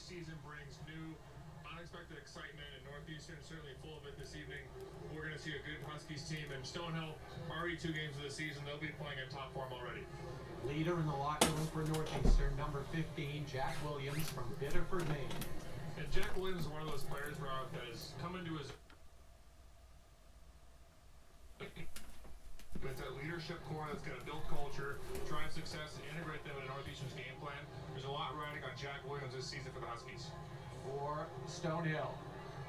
season brings new, unexpected excitement, and Northeastern certainly full of it this evening. We're going to see a good Huskies team, and Stonehill, already 2 games of the season, they'll be playing in top form already. Leader in the locker room for Northeastern, number 15, Jack Williams from Biddeford, Maine. And Jack Williams is one of those players, Rob, that has come into his... But it's that leadership core that's going to build culture, drive success, and integrate them in Northeastern's game plan. There's a lot riding on Jack Williams this season for the Huskies. For Stonehill,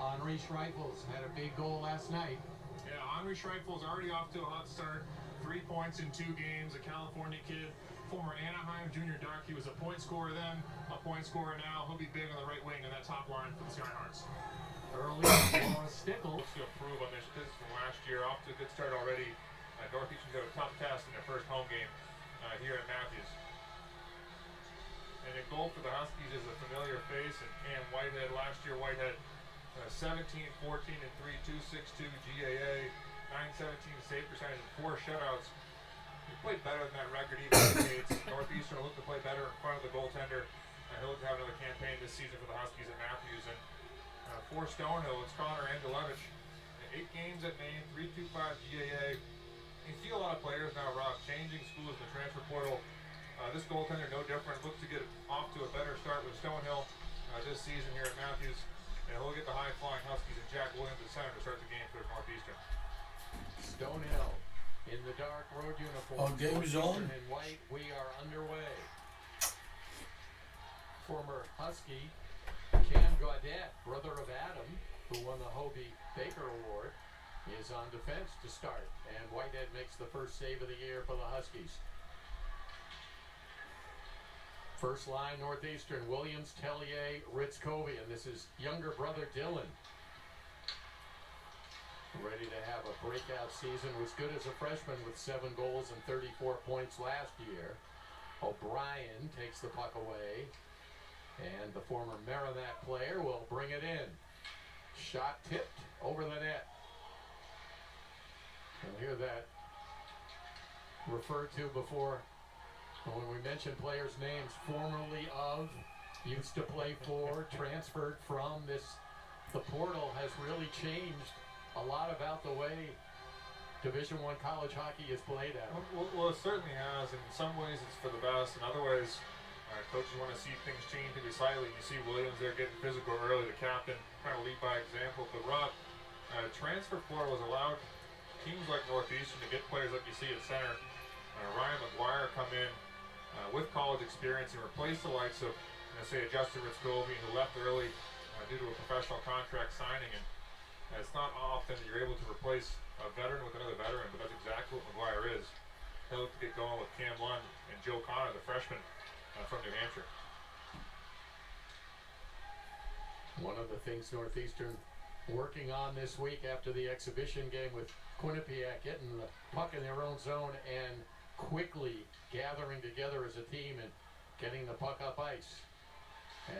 Henri Schreifels had a big goal last night. Yeah, Henri Schreifels already off to a hot start. 3 points in 2 games, a California kid. Former Anaheim junior Duck. He was a point scorer then, a point scorer now. He'll be big on the right wing in that top line for the Skyhawks. Early, Laura Stickle. Looks to improve on this from last year. Off to a good start already. Northeastern's got a tough test in their first home game here at Matthews. And in goal for the Huskies is a familiar face, and Cam Whitehead. Last year, Whitehead 17, 14, and 3, 2.62 GAA, 9.17 save percentage, and 4 shutouts. He played better than that record even indicates. Northeastern will look to play better in front of the goaltender. He'll look to have another campaign this season for the Huskies at Matthews. And for Stonehill, it's Connor Angelevich. 8 games at Maine, 3.25 GAA. You see a lot of players now, Rob, changing schools in the transfer portal. This goaltender, no different. Looks to get off to a better start with Stonehill this season here at Matthews. And he'll get the high-flying Huskies and Jack Williams at center to start the game for Northeastern. Stonehill in the dark road uniform. Our game is on. In white, we are underway. Former Husky Cam Gaudette, brother of Adam, who won the Hobie Baker Award, is on defense to start. And Whitehead makes the first save of the year for the Huskies. First line, Northeastern, Williams, Tellier, Ritzkovian. This is younger brother Dylan. Ready to have a breakout season. Was good as a freshman with 7 goals and 34 points last year. O'Brien takes the puck away. And the former Merrimack player will bring it in. Shot tipped over the net. You'll hear that referred to before. When we mention players' names, formerly of, used to play for, transferred from, the portal has really changed a lot about the way Division I college hockey is played out. Well, it certainly has. In some ways, it's for the best. In other ways, coaches want to see things change maybe slightly. You see Williams there getting physical early, the captain, trying to lead by example. But Rob, transfer portal has allowed teams like Northeastern to get players like you see at center. Ryan McGuire come in with college experience and replace the likes of, say, Justin Ritzkovian, who left early due to a professional contract signing. And it's not often that you're able to replace a veteran with another veteran, but that's exactly what McGuire is. He'll look to get going with Cam Lund and Joe Connor, the freshman from New Hampshire. One of the things Northeastern working on this week after the exhibition game with Quinnipiac, getting the puck in their own zone and quickly gathering together as a team and getting the puck up ice.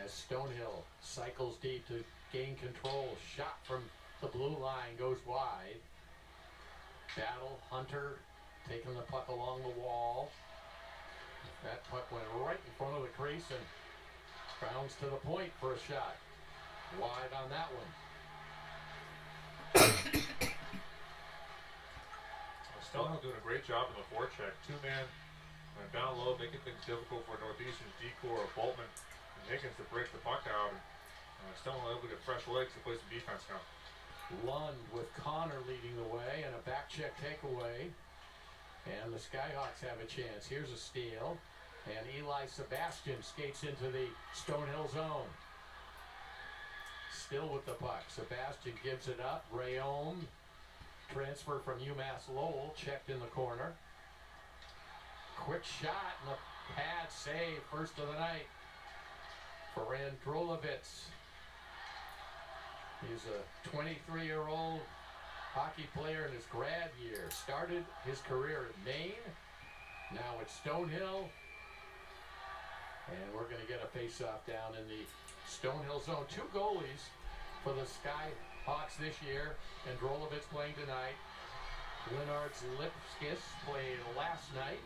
As Stonehill cycles deep to gain control, shot from the blue line goes wide. Battle, Hunter taking the puck along the wall. That puck went right in front of the crease and bounds to the point for a shot. Wide on that one. Stonehill doing a great job in the forecheck. 2-man down low, making things difficult for Northeastern's decor of Boltman and Higgins to break the puck out. And Stonehill able to get fresh legs to play some defense now. Lund with Connor leading the way and a back check takeaway. And the Skyhawks have a chance. Here's a steal. And Eli Sebastian skates into the Stonehill zone. Still with the puck. Sebastian gives it up. Rayom, transfer from UMass Lowell, checked in the corner. Quick shot and a pad save, first of the night for Androlovitz. He's a 23-year-old hockey player in his grad year. Started his career at Maine. Now at Stonehill. And we're going to get a face-off down in the Stonehill zone. 2 goalies for the Skyhawks this year. Androlovitz playing tonight. Lennartz Lipskis played last night.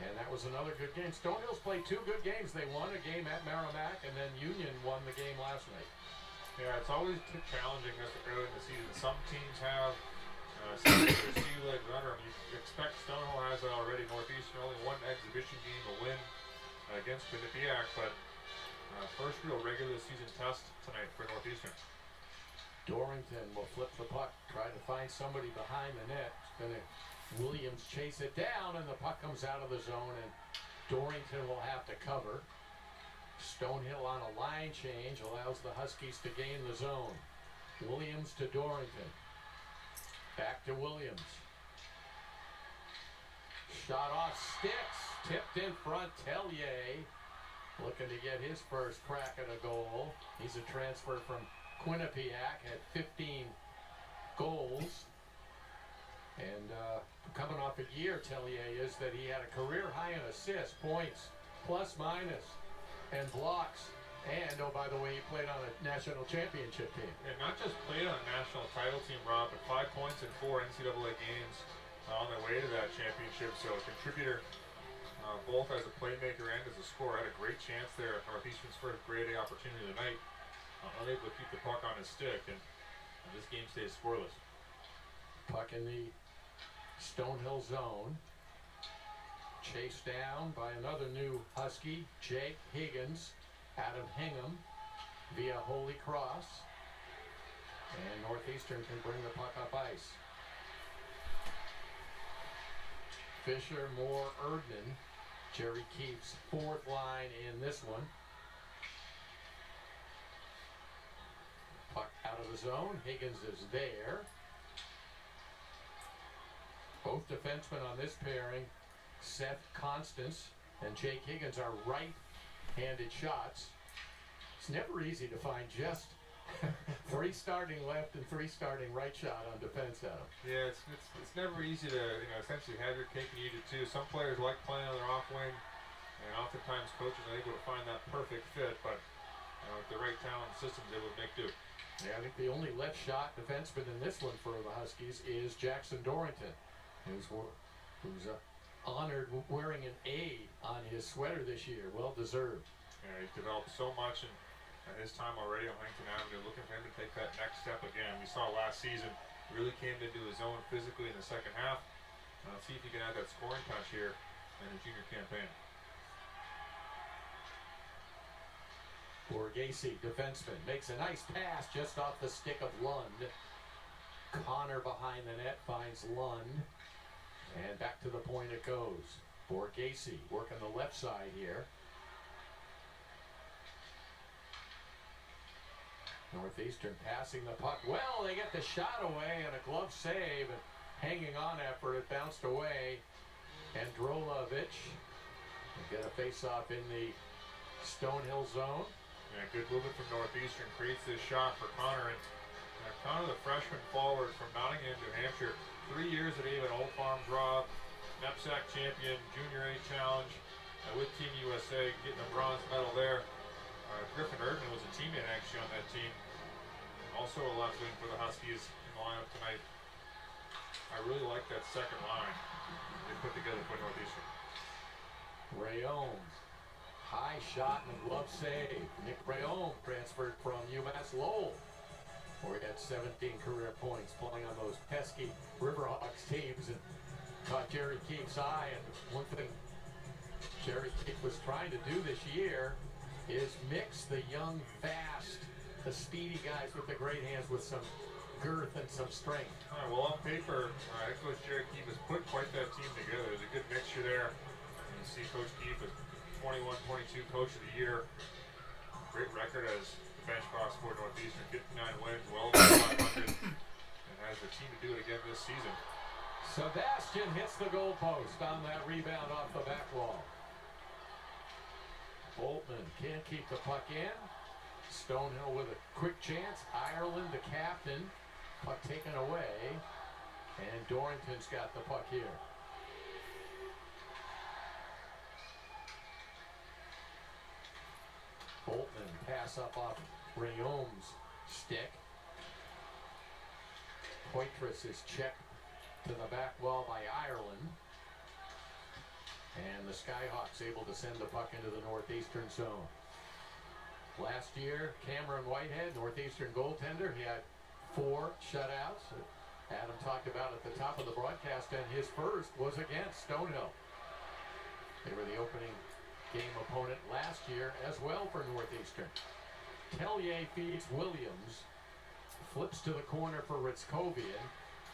And that was another good game. Stonehill's played 2 good games. They won a game at Merrimack, and then Union won the game last night. Yeah, it's always challenging this early in the season. Some teams have some sea legs under them. You expect Stonehill has that already. Northeastern only one exhibition game, a win against Quinnipiac, but first real regular season test tonight for Northeastern. Dorrington will flip the puck, try to find somebody behind the net. Williams chase it down, and the puck comes out of the zone, and Dorrington will have to cover. Stonehill on a line change allows the Huskies to gain the zone. Williams to Dorrington. Back to Williams. Shot off sticks. Tipped in front. Tellier looking to get his first crack at a goal. He's a transfer from Quinnipiac, had 15 goals. And coming off a year, Tellier is that he had a career high in assists, points, plus minus, and blocks. And, oh, by the way, he played on a national championship team. And not just played on a national title team, Rob, but 5 points in 4 NCAA games on their way to that championship. So a contributor both as a playmaker and as a scorer. Had a great chance there at Northeastern's first grade A opportunity tonight. Unable to keep the puck on his stick, and this game stays scoreless. Puck in the Stonehill zone. Chased down by another new Husky, Jake Higgins, out of Hingham via Holy Cross. And Northeastern can bring the puck up ice. Fisher, Moore, Erdman. Jerry Keefe's 4th line in this one. Puck out of the zone. Higgins is there. Both defensemen on this pairing, Seth Constance and Jake Higgins, are right-handed shots. It's never easy to find just 3 starting left and 3 starting right shot on defense, Adam. Yeah, it's never easy to essentially have your cake and eat it too. Some players like playing on their off wing, and oftentimes coaches are able to find that perfect fit, but with the right talent systems, they would make do. Yeah, I think the only left shot defenseman in this one for the Huskies is Jackson Dorrington, who's honored wearing an A on his sweater this year. Well deserved. Yeah, he's developed so much in his time already on Huntington Avenue. Looking for him to take that next step again. We saw last season, really came into his own physically in the second half. Let's see if he can add that scoring touch here in his junior campaign. Borghese, defenseman, makes a nice pass just off the stick of Lund. Connor behind the net finds Lund. And back to the point it goes. Borghese working the left side here. Northeastern passing the puck. Well, they get the shot away and a glove save. And hanging on after it bounced away. And Drolovich will get a face-off in the Stonehill zone. Yeah, good movement from Northeastern. Creates this shot for Connor. And Connor, the freshman forward from Nottingham, New Hampshire. 3 years at Avon Old Farms, Rob. Knapsack champion, Junior A Challenge with Team USA, getting a bronze medal there. Griffin Erdman was a teammate actually on that team. Also a left wing for the Huskies in the lineup tonight. I really like that second line they put together for Northeastern. Rayom. High shot and glove save. Nick Rayom transferred from UMass Lowell, where he had 17 career points playing on those pesky Riverhawks teams, and caught Jerry Keefe's eye. And one thing Jerry Keefe was trying to do this year is mix the young, fast, the speedy guys with the great hands with some girth and some strength. All right, well, on paper, Coach Jerry Keefe has put quite that team together. There's a good mixture there. And you see Coach Keefe is 21-22 Coach of the Year. Great record as the bench boss for Northeastern. 59 wins, well over 500, and has the team to do it again this season. Sebastian hits the goalpost on that rebound off the back wall. Boltman can't keep the puck in. Stonehill with a quick chance. Ireland, the captain. Puck taken away. And Dorrington's got the puck here. Boltman pass up off Rayom's stick. Poitras is checked to the back wall by Ireland. And the Skyhawks able to send the puck into the Northeastern zone. Last year, Cameron Whitehead, Northeastern goaltender, he had 4 shutouts. Adam talked about at the top of the broadcast, and his first was against Stonehill. They were the opening game opponent last year as well for Northeastern. Tellier feeds Williams, flips to the corner for Ritzkovian,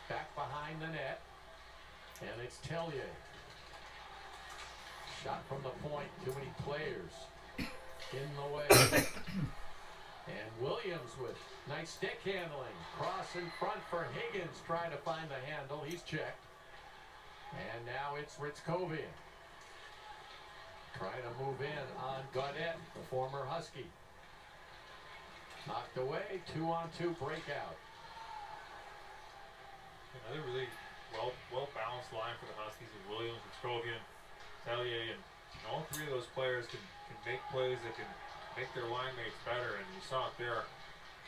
back behind the net, and it's Tellier. Shot from the point, too many players in the way. And Williams with nice stick handling. Cross in front for Higgins, trying to find the handle. He's checked. And now it's Ritzkovian. Trying to move in on Gaudette, the former Husky. Knocked away, 2-on-2 breakout. Another really well-balanced line for the Huskies with Williams, Ritzkovian, Tellier, and all 3 of those players can make plays that can make their line mates better, and you saw it there.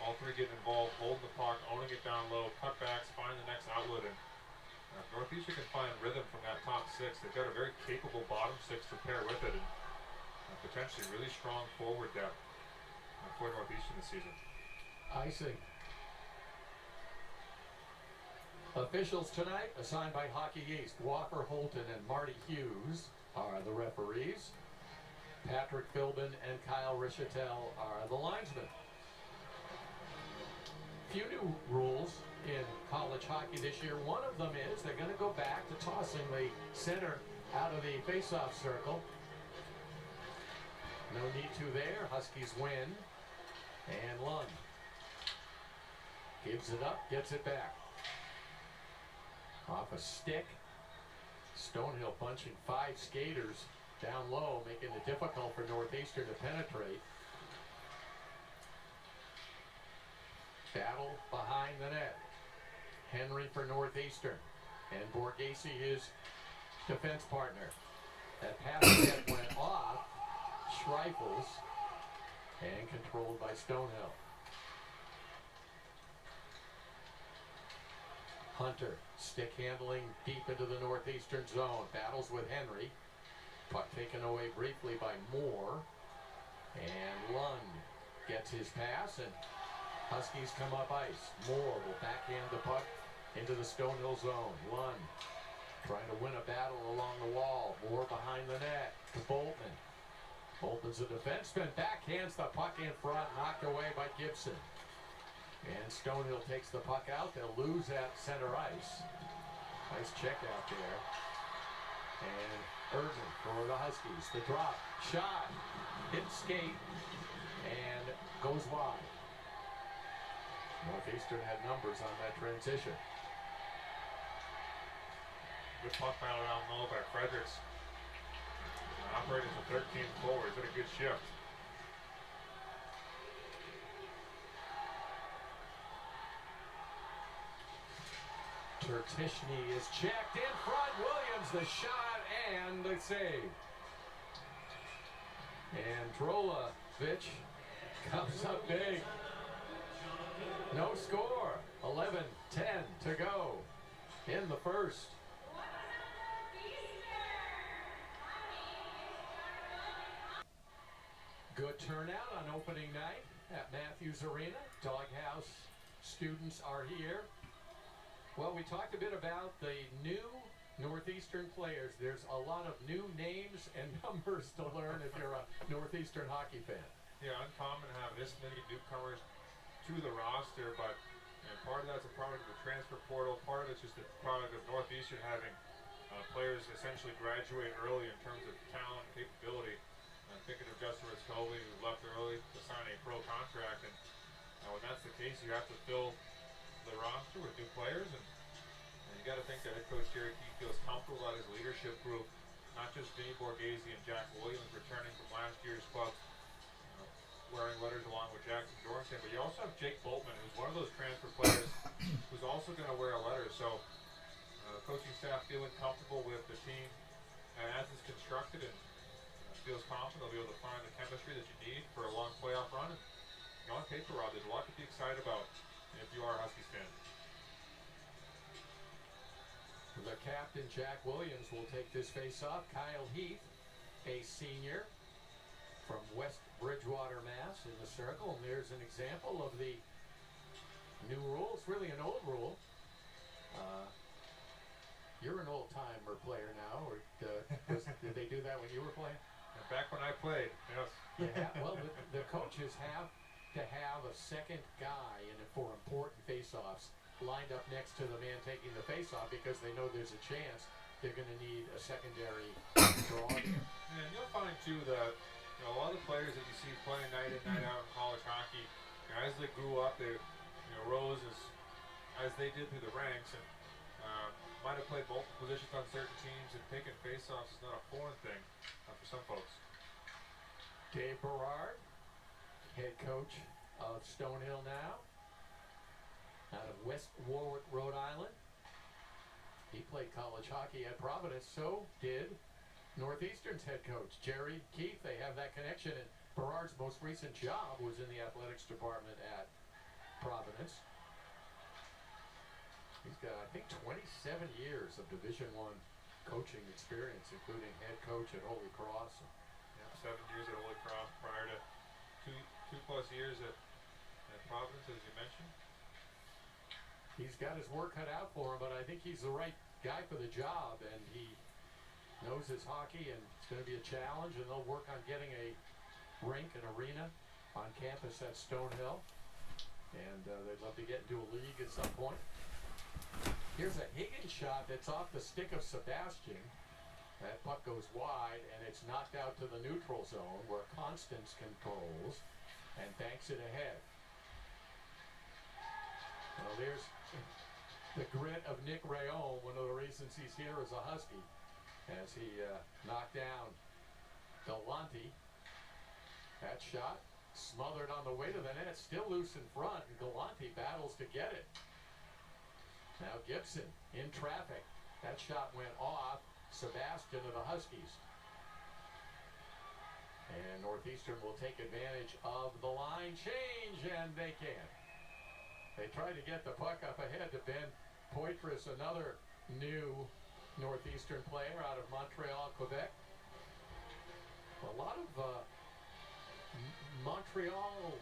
All 3 getting involved, holding the puck, owning it down low, cutbacks, find the next outlet, and Northeastern can find rhythm from that top 6. They've got a very capable bottom 6 to pair with it, and potentially really strong forward depth for Northeastern this season. Icing. Officials tonight assigned by Hockey East. Walker Holton and Marty Hughes are the referees. Patrick Philbin and Kyle Richetel are the linesmen. Few new rules in college hockey this year. One of them is they're going to go back to tossing the center out of the faceoff circle. No need to there. Huskies win. And Lund gives it up, gets it back. Off a stick. Stonehill punching 5 skaters down low, making it difficult for Northeastern to penetrate. Battle behind the net. Henry for Northeastern. And Borghese, his defense partner. That pass net went off. Schreifels. And controlled by Stonehill. Hunter, stick handling deep into the Northeastern zone. Battles with Henry. Puck taken away briefly by Moore. And Lund gets his pass, and Huskies come up ice. Moore will backhand the puck into the Stonehill zone. Lund trying to win a battle along the wall. Moore behind the net to Boltman. Boltman's a defenseman. Backhands the puck in front, knocked away by Gibson. And Stonehill takes the puck out. They'll lose at center ice. Nice check out there. And Erdman for the Huskies. The drop. Shot. Hit skate. And goes wide. Northeastern had numbers on that transition. Good puck battle down low by Fredericks. Operating for 13 forwards. Did a good shift. Tertishny is checked in front. Williams the shot and the save. And Drolovich comes up big. No score. 11-10 to go in the first. Good turnout on opening night at Matthews Arena. Doghouse students are here. Well, we talked a bit about the new Northeastern players. There's a lot of new names and numbers to learn if you're a Northeastern hockey fan. Yeah, uncommon to have this many newcomers to the roster, but part of that's a product of the transfer portal. Part of it's just a product of Northeastern having players essentially graduate early in terms of talent and capability. I'm thinking of Justin Ritzkovian, who left early to sign a pro contract, and when that's the case, you have to fill the roster with new players, and you got to think that head coach Jerry Key feels comfortable about his leadership group, not just Vinny Borghese and Jack Williams returning from last year's club, wearing letters along with Jackson Dorrington, but you also have Jake Boltman, who's one of those transfer players who's also going to wear a letter. So the coaching staff feeling comfortable with the team as it's constructed, and feels confident they'll be able to find the chemistry that you need for a long playoff run. And on paper, Rob, there's a lot to be excited about if you are a Huskies fan. The captain, Jack Williams, will take this face-off. Kyle Heath, a senior from West Bridgewater, Mass, in the circle. And there's an example of the new rule. It's really an old rule. You're an old-timer player now, or did they do that when you were playing? Back when I played, yes. Yeah, well, the coaches have to have a second guy for important face-offs lined up next to the man taking the face-off because they know there's a chance they're going to need a secondary draw there. And you'll find, too, that a lot of the players that you see playing night in, night out in college hockey, as they grew up, they rose as they did through the ranks, and might have played multiple positions on certain teams, and taking face-offs is not a foreign thing for some folks. Dave Berard, head coach of Stonehill now, out of West Warwick, Rhode Island. He played college hockey at Providence, so did Northeastern's head coach, Jerry Keefe. They have that connection, and Berard's most recent job was in the athletics department at Providence. He's got, I think, 27 years of Division I coaching experience, including head coach at Holy Cross. Yeah, 7 years at Holy Cross prior to two plus years at Providence, as you mentioned. He's got his work cut out for him, but I think he's the right guy for the job, and he knows his hockey, and it's going to be a challenge, and they'll work on getting a rink, an arena on campus at Stonehill, and they'd love to get into a league at some point. Here's a Higgins shot that's off the stick of Sebastian. That puck goes wide, and it's knocked out to the neutral zone where Constance controls and banks it ahead. Well, there's the grit of Nick Rayon, one of the reasons he's here as a Husky, as he knocked down Galante. That shot smothered on the way to the net, still loose in front, and Galante battles to get it. Now Gibson in traffic. That shot went off Sebastian of the Huskies. And Northeastern will take advantage of the line change, and they can. They try to get the puck up ahead to Ben Poitras, another new Northeastern player out of Montreal, Quebec. A lot of Montreal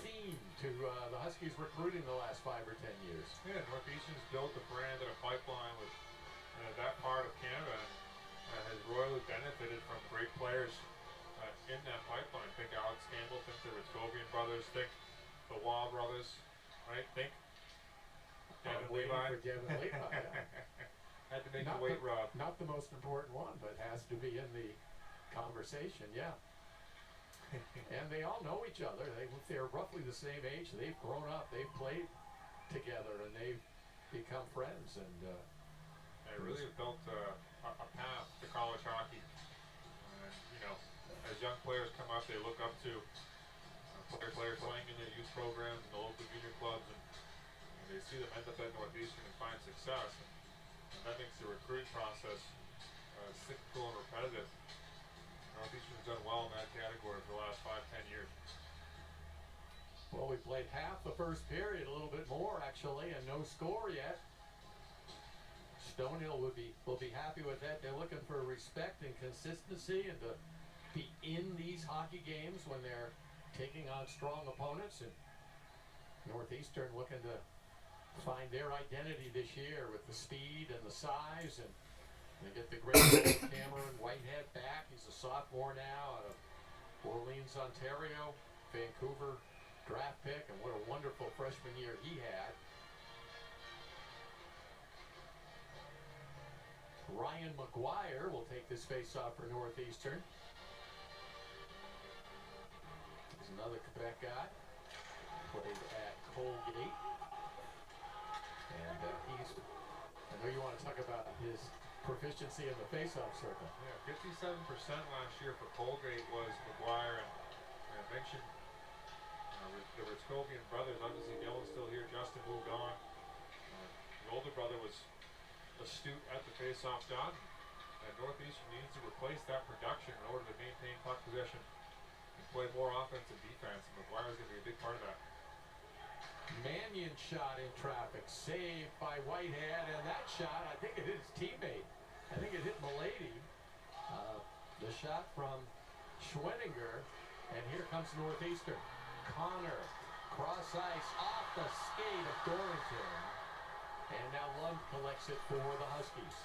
theme to the Huskies recruiting the last 5 or 10 years. Yeah, Northeastern's built a brand and a pipeline with that part of Canada, and has royally benefited from great players in that pipeline. Think Alex Campbell, think the Ritzkovian brothers, think the Waugh brothers, right? Think Devin Levi. For Devin Levi, yeah. Had to make the weight, Rob. Not the most important one, but has to be in the conversation, yeah. And they all know each other. They're roughly the same age. They've grown up. They've played together, and they've become friends. And they really have built a path to college hockey. As young players come up, they look up to players playing in their youth programs and the local junior clubs, and they see them end up at Northeastern and find success. And that makes the recruiting process cyclical and repetitive. Northeastern's done well in that category for the last 5-10 years. Well, we played half the first period, a little bit more actually, and no score yet. Stonehill will be happy with that. They're looking for respect and consistency, and to be in these hockey games when they're taking on strong opponents. And Northeastern looking to find their identity this year with the speed and the size, and they get the great Cameron Whitehead back. He's a sophomore now out of Orleans, Ontario, Vancouver draft pick, and what a wonderful freshman year he had. Ryan McGuire will take this face-off for Northeastern. He's another Quebec guy. Played at Colgate. And I know you want to talk about his proficiency in the face-off circle. Yeah, 57% last year for Colgate was McGuire, and I mentioned the Ritzkovian brothers. Obviously, Dylan's still here. Justin moved on. The older brother was astute at the face-off dot, and Northeastern needs to replace that production in order to maintain puck possession and play more offense and defense. And McGuire's going to be a big part of that. Man Onion shot in traffic, saved by Whitehead, and that shot, I think it hit his teammate. I think it hit Milady. The shot from Schwenninger, and here comes Northeastern. Connor, cross ice, off the skate of Dorrington. And now Lund collects it for the Huskies.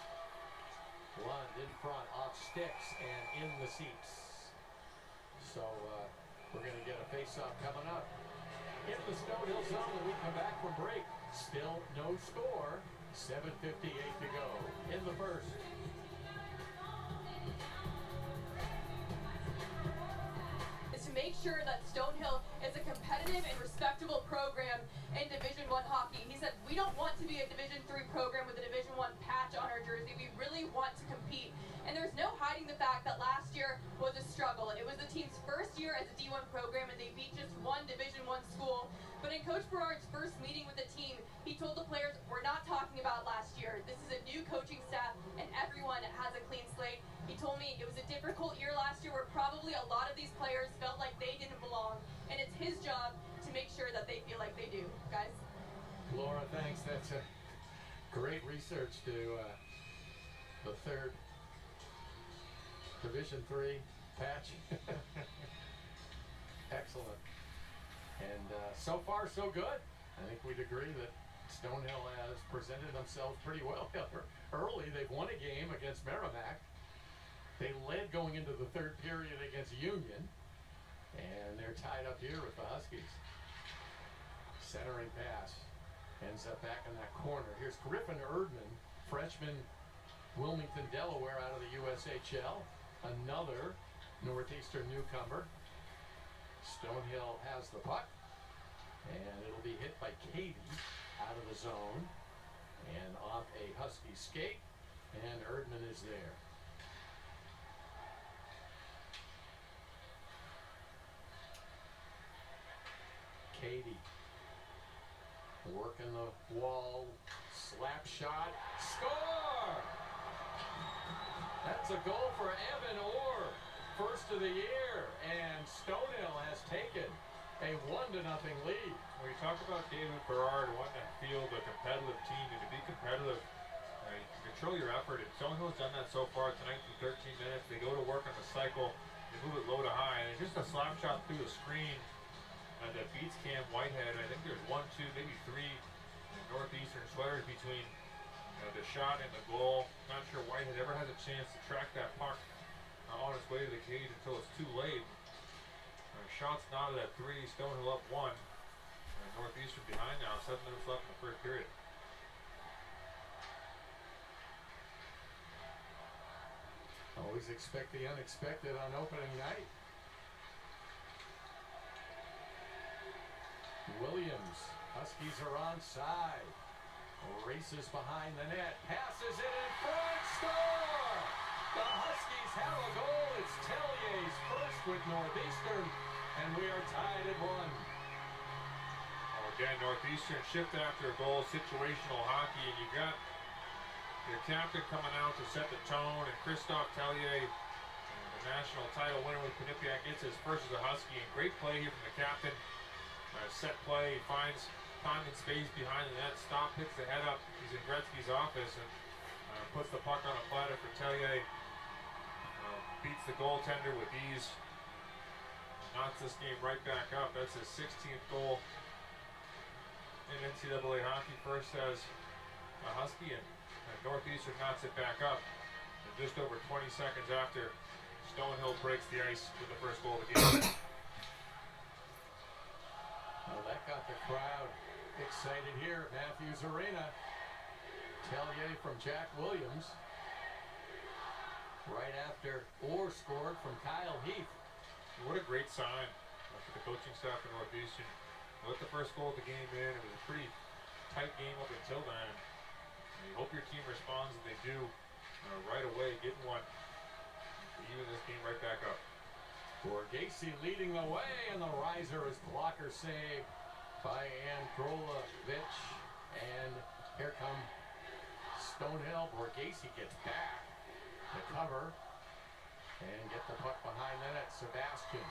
Lund in front, off sticks, and in the seats. So we're going to get a face-off coming up in the Stonehill zone when we come back from break. Still no score. 7:58 to go in the first. Is to make sure that Stonehill is a competitive and respectable program in Division I hockey. He said, we don't want to be a Division III program with a Division I patch on our jersey. We really want to compete. And there's no hiding the fact that last year was a struggle. It was the team's first year as a D1 program, and they beat just one Division I school. But in Coach Berard's first meeting with the team, he told the players, we're not talking about last year. This is a new coaching staff, and everyone has a clean slate. He told me it was a difficult year last year where probably a lot of these players felt like they didn't belong, and it's his job to make sure that they feel like they do. Guys? Laura, thanks. That's a great research to the third Division III patch. Excellent. And so far, so good. I think we'd agree that Stonehill has presented themselves pretty well. Early, they've won a game against Merrimack. They led going into the third period against Union. And they're tied up here with the Huskies. Centering pass. Ends up back in that corner. Here's Griffin Erdman, freshman, Wilmington, Delaware, out of the USHL. Another Northeastern newcomer. Stonehill has the puck. And it'll be hit by Katie out of the zone. And off a Husky skate. And Erdman is there. Katie working the wall, slap shot, score! That's a goal for Evan Orr, first of the year, and Stonehill has taken a 1-0 lead. When you talk about David Berard wanting to field a competitive team, and to be competitive, you can control your effort, and Stonehill's done that so far tonight through 13 minutes. They go to work on the cycle, they move it low to high, and it's just a slap shot through the screen that beats Cam Whitehead. I think there's 1, 2, maybe 3 Northeastern sweaters between the shot and the goal. Not sure Whitehead ever has a chance to track that puck on its way to the cage until it's too late. Shots knotted at 3, Stonehill up 1. Northeastern behind now, 7 minutes left in the first period. Always expect the unexpected on opening night. Williams, Huskies are onside. Races behind the net, passes it in front, score! The Huskies have a goal. It's Tellier's first with Northeastern, and we are tied at 1. Again, Northeastern shifted after a goal, situational hockey, and you got your captain coming out to set the tone, and Christophe Tellier, the national title winner with Quinnipiac, gets his first as a Husky, and great play here from the captain. Set play, he finds time and space behind the net, stop, picks the head up. He's in Gretzky's office and puts the puck on a platter for Tellier. Beats the goaltender with ease. Knocks this game right back up. That's his 16th goal in NCAA hockey. First as a Husky, and Northeastern knocks it back up. And just over 20 seconds after, Stonehill breaks the ice with the first goal of the game. Well, that got the crowd excited here at Matthews Arena. Tellier from Jack Williams. Right after Orr scored from Kyle Heath. What a great sign for the coaching staff at Northeastern. Let the first goal of the game in. It was a pretty tight game up until then. And you hope your team responds, and they do right away, getting one. Even this game right back up. Borghese leading the way, and the riser is blocker saved by Androlovich. And here come Stonehill. Borghese gets back to cover and get the puck behind the net. Sebastian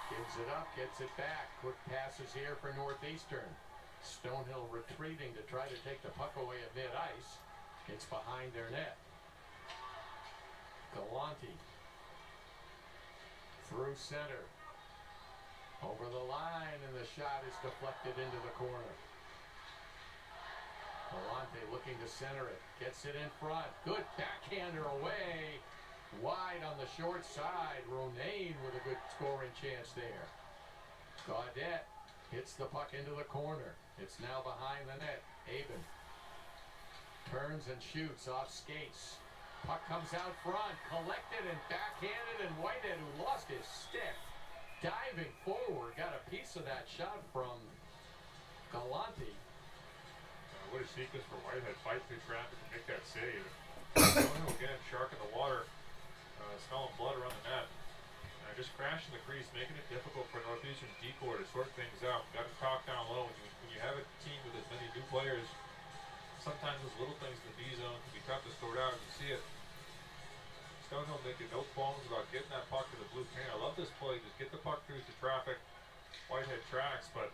Gives it up, gets it back. Quick passes here for Northeastern. Stonehill retreating to try to take the puck away at mid-ice. It's behind their net. Galante through center. Over the line, and the shot is deflected into the corner. Galante looking to center it. Gets it in front. Good backhander away. Wide on the short side. Romaine with a good scoring chance there. Gaudette hits the puck into the corner. It's now behind the net. Aben turns and shoots off skates. Puck comes out front. Collected and backhanded, and Whitehead, who lost his stick, diving forward, got a piece of that shot from Galante. What a sequence for Whitehead. Fight through traffic to make that save. Stonehill again, shark in the water. Smelling blood around the net. Just crashing the crease, making it difficult for Northeastern decor to sort things out. Got to talk down low. When you have a team with as many new players, sometimes those little things in the B zone can be tough to sort out. You see it. Stonehill making no qualms about getting that puck to the blue paint. I love this play. Just get the puck through to traffic. Whitehead tracks, but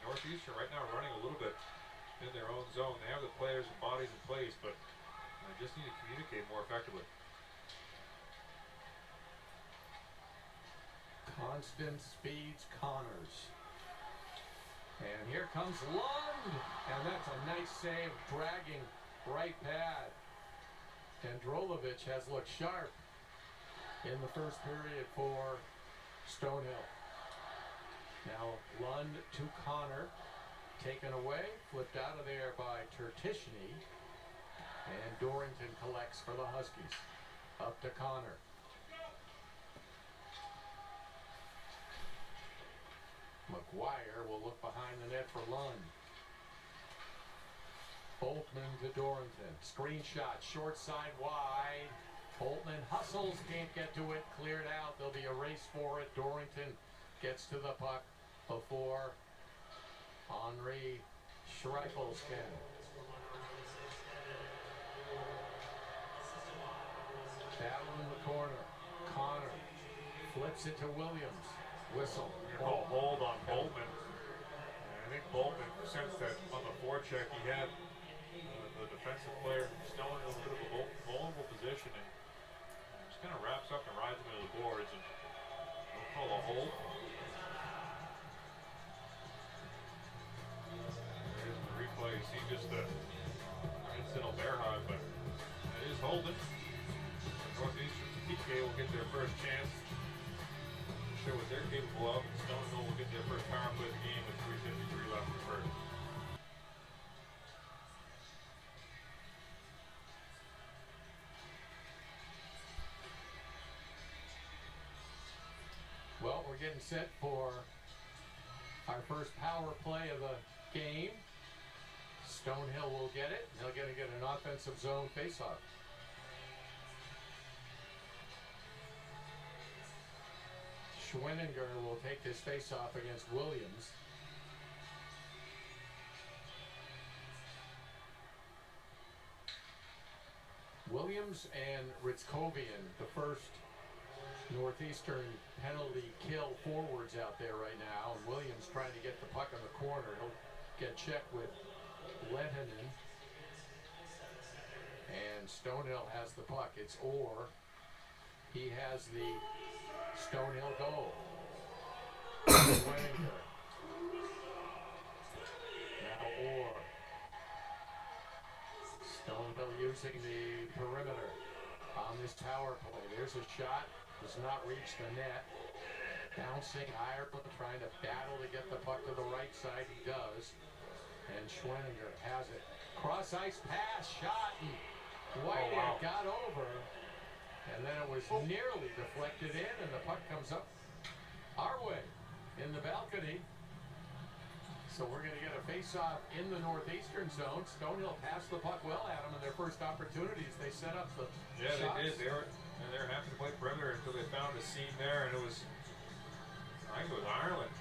Northeastern right now running a little bit in their own zone. They have the players and bodies in place, but they just need to communicate more effectively. Constance feeds Connors. And here comes Lund. And that's a nice save, dragging right pad. Androlovich has looked sharp in the first period for Stonehill. Now Lund to Connor. Taken away, flipped out of there by Tertishny. And Dorrington collects for the Huskies. Up to Connor. McGuire will look behind the net for Lund. Boltman to Dorrington. Screenshot, short side wide. Boltman hustles, can't get to it. Cleared out. There'll be a race for it. Dorrington gets to the puck before Henri Schreifels can. Battle in the corner. Connor flips it to Williams. Whistle. Hold on Boltman. And I think Boltman sensed that on the forecheck he had the defensive player from Stone in a bit of a vulnerable position, and just kind of wraps up and rides him into the boards, and they'll call a hold. There's the replay. You see just the incidental bear hug, but it is holding. Northeastern PK will get their first chance. Show what they're capable of, and Stonehill will get their first power play of the game with 3:53 left in the first. Well, we're getting set for our first power play of the game. Stonehill will get it. They're going to get an offensive zone faceoff. Schwenninger will take this faceoff against Williams. Williams and Ritzkovian, the first Northeastern penalty kill forwards out there right now. And Williams trying to get the puck in the corner. He'll get checked with Lehinen. And Stonehill has the puck. It's Orr. He has the Stonehill goal. Schwenninger. Now Orr. Stonehill using the perimeter on this power play. There's a shot. Does not reach the net. Bouncing Ireland, trying to battle to get the puck to the right side. He does. And Schwenninger has it. Cross ice pass, shot, and Whitehead got over. And then it was nearly deflected in, and the puck comes up our way in the balcony. So we're going to get a face-off in the Northeastern zone. Stonehill passed the puck well at them in their first opportunities. They set up the shots. They did. They were having to play perimeter until they found a seam there, and it was, I think it was Ireland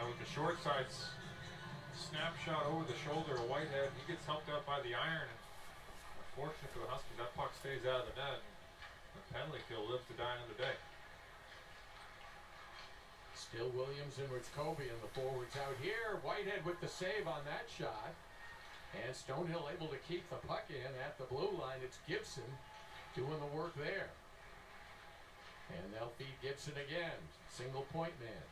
with the short side snapshot over the shoulder of Whitehead. He gets helped out by the iron, and unfortunately for the Huskies, that puck stays out of the net. The penalty kill lives to die another day. Still Williams and Ritzkobe and the forwards out here. Whitehead with the save on that shot. And Stonehill able to keep the puck in at the blue line. It's Gibson doing the work there. And they'll feed Gibson again. Single point man.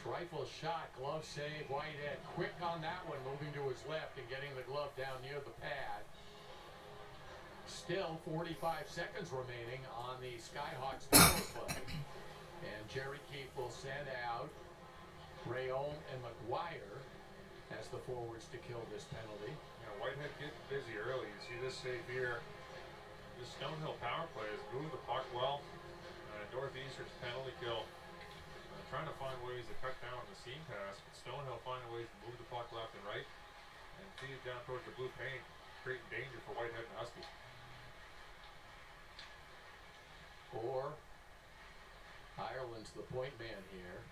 Rifle shot, glove save, Whitehead. Quick on that one, moving to his left and getting the glove down near the pad. Still 45 seconds remaining on the Skyhawks power play. And Jerry Keefe will send out Rayom and McGuire as the forwards to kill this penalty. Whitehead getting busy early. You see this save here. This Stonehill power play has moved the puck well. Northeastern's penalty kill. Trying to find ways to cut down the seam pass, but Stonehill finding ways to move the puck left and right and feed it down towards the blue paint, creating danger for Whitehead and Husky. Or Ireland's the point man here,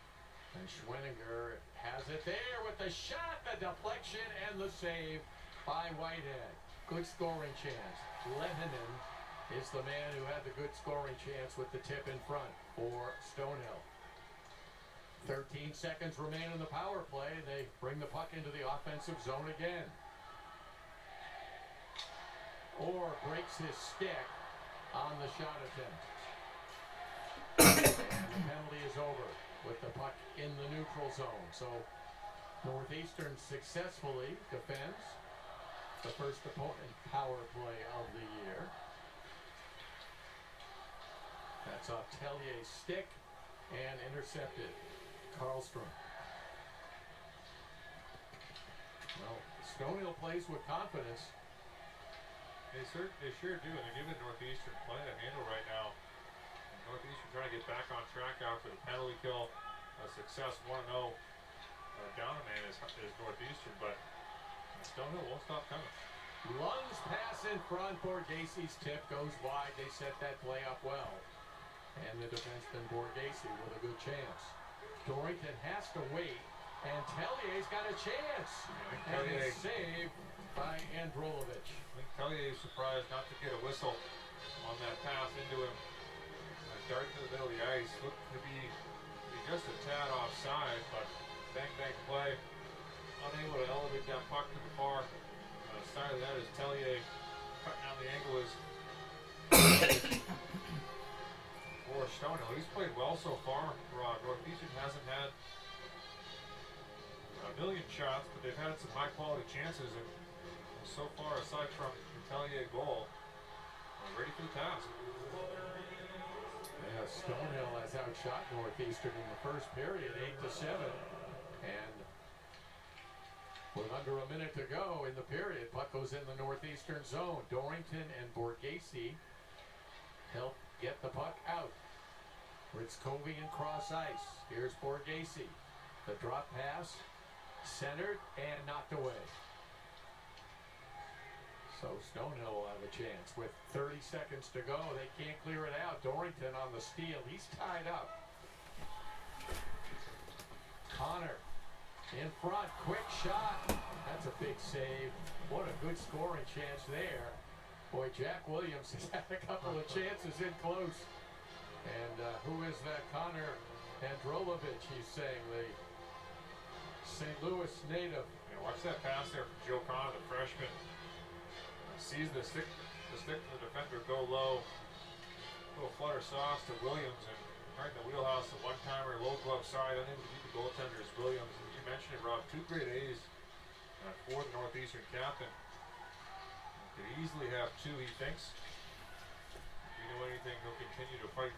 and Schwenninger has it there with the shot, the deflection, and the save by Whitehead. Good scoring chance. Lehinen is the man who had the good scoring chance with the tip in front for Stonehill. 13 seconds remain in the power play. They bring the puck into the offensive zone again. Orr breaks his stick on the shot attempt. And the penalty is over with the puck in the neutral zone. So Northeastern successfully defends the first opponent power play of the year. That's off Tellier's stick and intercepted. Karlstrom. Well, Stonehill plays with confidence. They sure do, and they're giving Northeastern plenty of handle right now. And Northeastern trying to get back on track after the penalty kill. Success 1-0. Down a man is Northeastern, but Stonehill won't stop coming. Lund's pass in front. Borghesi's tip goes wide. They set that play up well. And the defenseman Borghesi with a good chance. Dorrington has to wait, and Tellier's got a chance. And it's saved by Androlovic. I think Tellier's surprised not to get a whistle on that pass into him. Dart to the middle of the ice. Looked to be just a tad offside, but bang play. Unable to elevate that puck to the far side of that as Tellier cutting down the angle is for Stonehill. He's played well so far. Northeastern hasn't had a million shots, but they've had some high quality chances, and so far, aside from the Tellier goal, ready for the task. Yeah, Stonehill has outshot Northeastern in the first period, 8-7, and with under a minute to go in the period, puck goes in the Northeastern zone. Dorrington and Borghesi help get the puck out. Ritzkobe in cross ice. Here's Borghesi. The drop pass, centered and knocked away. So Stonehill will have a chance with 30 seconds to go. They can't clear it out. Dorrington on the steal. He's tied up. Connor in front. Quick shot. That's a big save. What a good scoring chance there. Boy, Jack Williams has had a couple of chances in close. And who is that? Connor Androlovic, he's saying, the St. Louis native. Yeah, watch that pass there from Joe Connor, the freshman. Sees the stick from the defender go low. Little flutter sauce to Williams, and right in the wheelhouse, the one-timer, low glove side, unable to beat the goaltender is Williams. And you mentioned it, Rob, 2 great A's for the Northeastern captain. Could easily have 2, he thinks. If you know anything, he'll continue to fight.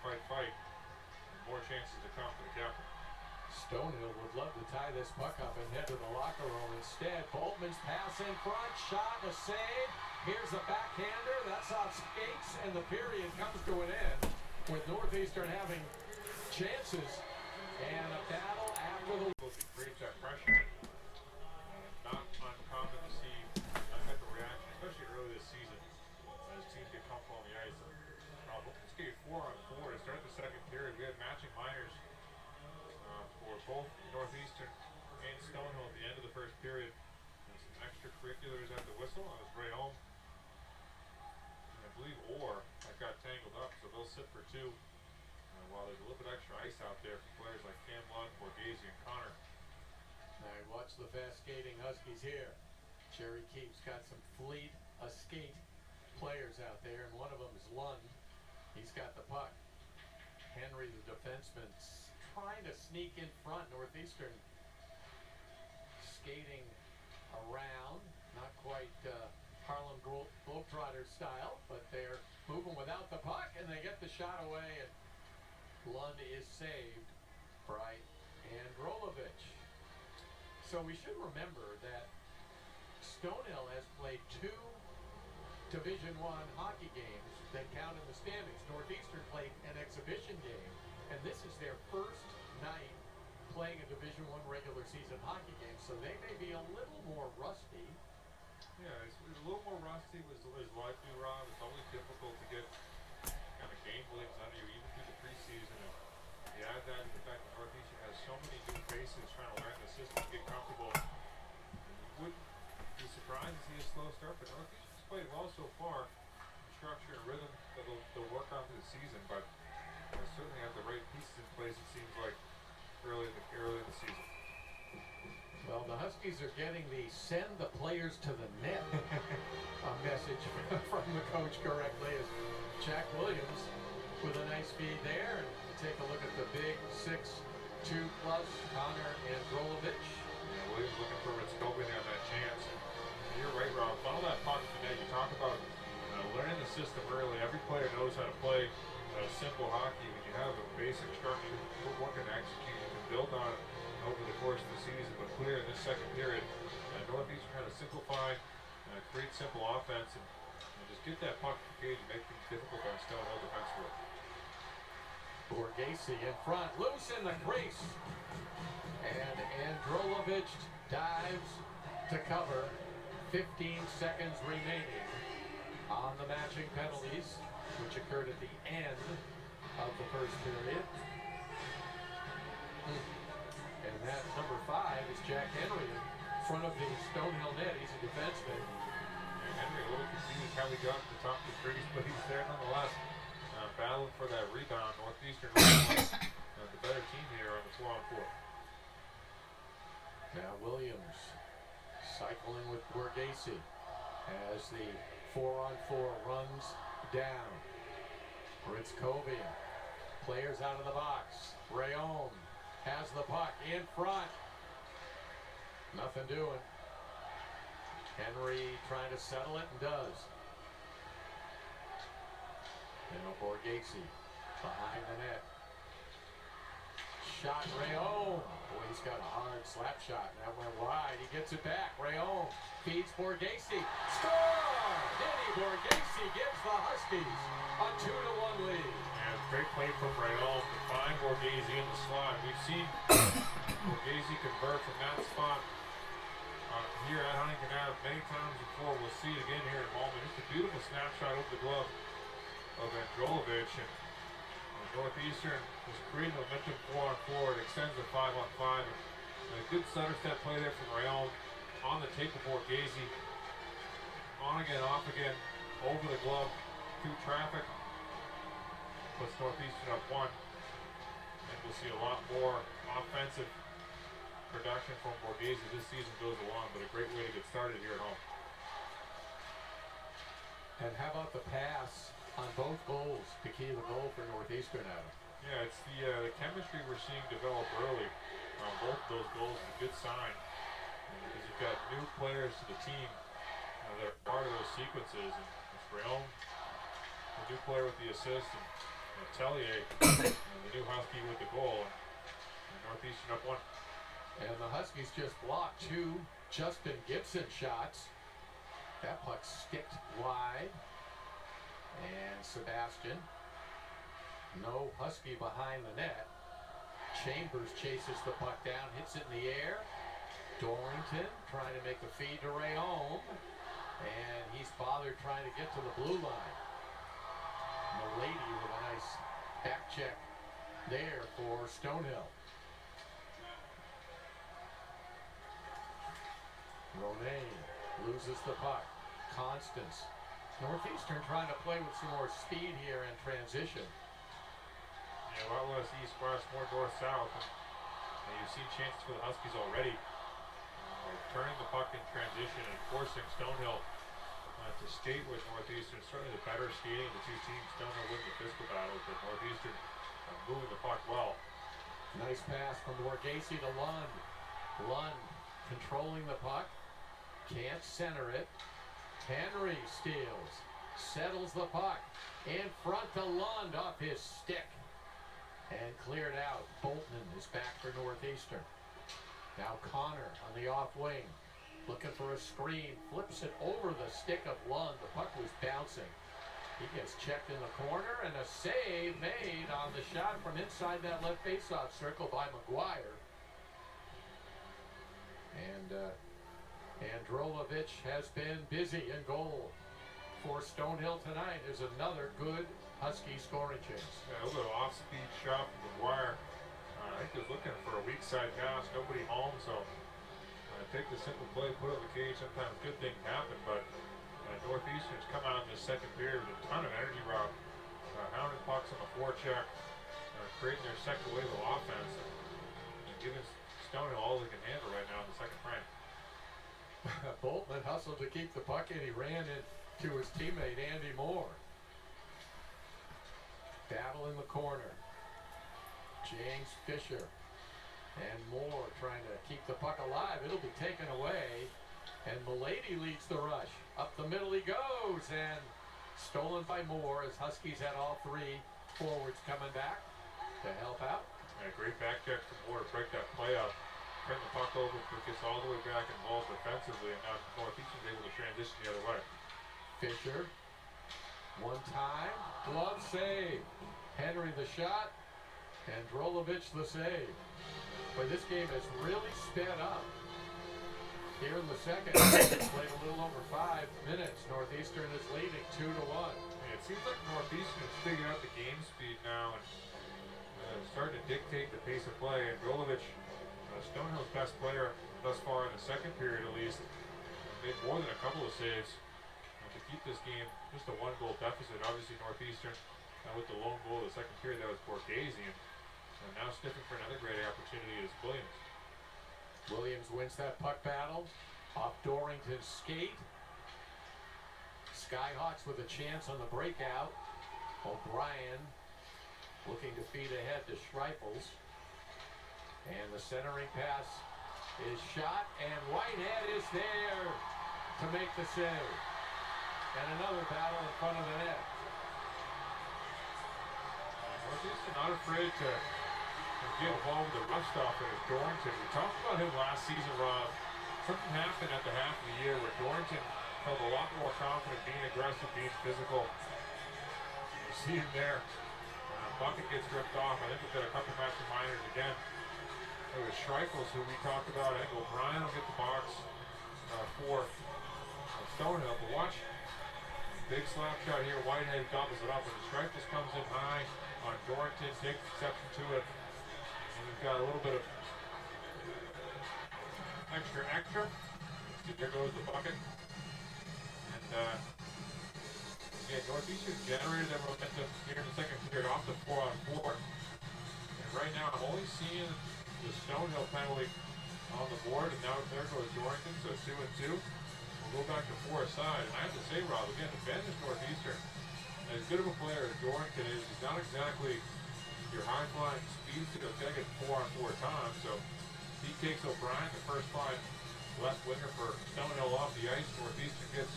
More chances to come for the captain. Stonehill would love to tie this puck up and head to the locker room. Instead, Boltman's pass in front, shot, a save. Here's a backhander, that's off skates, and the period comes to an end with Northeastern having chances and a battle after the... It creates that pressure. Not uncommon to see that type of reaction, especially early this season, as teams get comfortable on the ice. Let's get 4-on-4 to start the second period. We had matching minors for both Northeastern and Stonehill at the end of the first period. And some extracurriculars at the whistle. That was Rayom. And I believe Orr that got tangled up, so they'll sit for 2. while there's a little bit extra ice out there for players like Cam Lund, Borghese, and Connor. Now watch the fast skating Huskies here. Jerry Keefe's got some fleet skate players out there, and one of them is Lund. He's got the puck. Henry, the defenseman, trying to sneak in front. Northeastern skating around, not quite Harlem Globetrotter style, but they're moving without the puck, and they get the shot away, and Lund is saved by Androlovich. So we should remember that Stonehill has played 2 Division I hockey games that count in the standings. Northeastern played an exhibition game, and this is their first night playing a Division I regular season hockey game, so they may be a little more rusty. Yeah, it's a little more rusty was likely, Rob. It's always difficult to get kind of game beliefs under you, even through the preseason. And you add that to the fact that Northeastern has so many new faces trying to learn the system, get comfortable. And you wouldn't be surprised to see a slow start, but Northeastern's played well so far. Structure and rhythm that they'll work on through the season, but certainly have the right pieces in place, it seems like, early in the season. Well, the Huskies are getting the send the players to the net a message from the coach correctly, as Jack Williams with a nice feed there. And take a look at the big 6'2" plus Connor Androlovich. Yeah, Williams looking for Ritzkovic there on that chance. And you're right, Rob. Funnel that puck to the net. You talk about learning the system early. Every player knows how to play simple hockey. When you have a basic structure, one can execute, you can build on it over the course of the season. But clear in this second period, Northeastern had to simplify, create simple offense, and just get that puck to Cage and make things difficult on Stonehill defensively. Borghese in front, loose in the crease, and Androlovich dives to cover. 15 seconds remaining on the matching penalties, which occurred at the end of the first period. And that number 5 is Jack Henry in front of the Stonehill net. He's a defenseman. And Henry a little confused how he got to the top of the crease, but he's there nonetheless, battling for that rebound. Northeastern the better team here on the 4-on-4. Now Williams cycling with Borghese as the 4-on-4 runs down. Ritzkovic, players out of the box. Rayon has the puck in front. Nothing doing. Henry trying to settle it and does. Now Borghese behind the net. Shot Rayon. Boy, he's got a hard slap shot. That went wide. He gets it back. Rayon feeds Borghese. Score! Denny Borghese gives the Huskies a 2-1 lead. And great play from Rayon to find Borghese in the slot. We've seen Borghese convert from that spot here at Huntington Ave many times before. We'll see it again here in a moment. It's a beautiful snapshot over the glove of Androlovich. And Northeastern is creating momentum 4-on-4. It extends to 5-on-5. And a good center step play there from Rayon on the tape of Borghese. On again, off again, over the glove, through traffic. Puts Northeastern up 1. And we'll see a lot more offensive production from Borghese as this season goes along, but a great way to get started here at home. And how about the pass on both goals, the key of the goal for Northeastern, Adam? Yeah, it's the chemistry we're seeing develop early on both those goals is a good sign. Because you've got new players to the team that are part of those sequences. And it's Rayon, the new player with the assist, and Tellier, the new Husky with the goal. And Northeastern up 1. And the Huskies just blocked 2 Justin Gibson shots. That puck sticked wide. And Sebastian, no Husky behind the net. Chambers chases the puck down, hits it in the air. Dorrington trying to make the feed to Rayon. And he's bothered trying to get to the blue line. Milady with a nice back check there for Stonehill. Romaine loses the puck. Constance. Northeastern trying to play with some more speed here in transition. Yeah, a lot less east-west, more north-south. And you've seen chances for the Huskies already. Turning the puck in transition and forcing Stonehill to skate with Northeastern. Certainly the better skating of the two teams. Stonehill winning the physical battle, but Northeastern moving the puck well. Nice pass from Borghese to Lund. Lund controlling the puck. Can't center it. Henry steals. Settles the puck. In front to Lund off his stick. And cleared out. Boltman is back for Northeastern. Now Connor on the off wing. Looking for a screen. Flips it over the stick of Lund. The puck was bouncing. He gets checked in the corner, and a save made on the shot from inside that left faceoff circle by McGuire. And Androlovich has been busy in goal for Stonehill tonight. There's another good Husky scoring chance. Yeah, a little off-speed shot from McGuire. I think he was looking for a weak side pass. Nobody home, so take the simple play, put it in the cage. Sometimes good things happen, but Northeastern's come out in the second period with a ton of energy, Rob. Hounding pucks on the forecheck, creating their second wave of offense, and giving Stonehill all they can handle right now in the second frame. Boltman hustled to keep the puck in. He ran into his teammate Andy Moore. Battle in the corner. James Fisher and Moore trying to keep the puck alive. It'll be taken away. And Milady leads the rush. Up the middle he goes, and stolen by Moore as Huskies had all three forwards coming back to help out. Yeah, great back check from Moore to break that play up. Turn the puck over, but gets all the way back involved defensively, and now Northeastern's able to transition the other way. Fisher, one time, glove save. Henry the shot, and Drolovich the save. But this game has really sped up. Here in the second, played a little over 5 minutes. Northeastern is leading 2-1. Yeah, it seems like Northeastern is figuring out the game speed now and starting to dictate the pace of play. And Drolovich, Stonehill's best player thus far in the second period at least, made more than a couple of saves to keep this game just a 1-goal deficit. Obviously Northeastern with the lone goal of the second period, that was Borghese, and now sniffing for another great opportunity is Williams. Williams wins that puck battle off Dorrington's skate. Skyhawks with a chance on the breakout. O'Brien looking to feed ahead to Schreifels. And the centering pass is shot, and Whitehead is there to make the save. And another battle in front of the net. Northeastern not afraid to get involved with the rush stopper as Dorrington. We talked about him last season, Rob. Something happened at the half of the year where Dorrington felt a lot more confident, being aggressive, being physical. You see him there. Bucket gets ripped off. I think we've got a couple master minors again. It was Schreifels who we talked about. I think O'Brien will get the box for Stonehill. But watch, big slap shot here. Whitehead doubles it up, and Schreifels comes in high on Dorrington, takes exception to it. And we've got a little bit of extra. There goes the bucket. And Northeastern generated that momentum here in the second period off the 4-on-4. And right now I'm only seeing the Stonehill penalty on the board, and now there goes Dorrington, so 2-2. We'll go back to 4 aside. And I have to say, Rob, again, the bench is Northeastern. As good of a player as Dorrington is, he's not exactly your high-flying speedster. He's got to get 4-on-4 times, so he takes O'Brien, the first line left winger for Stonehill, off the ice. Northeastern gets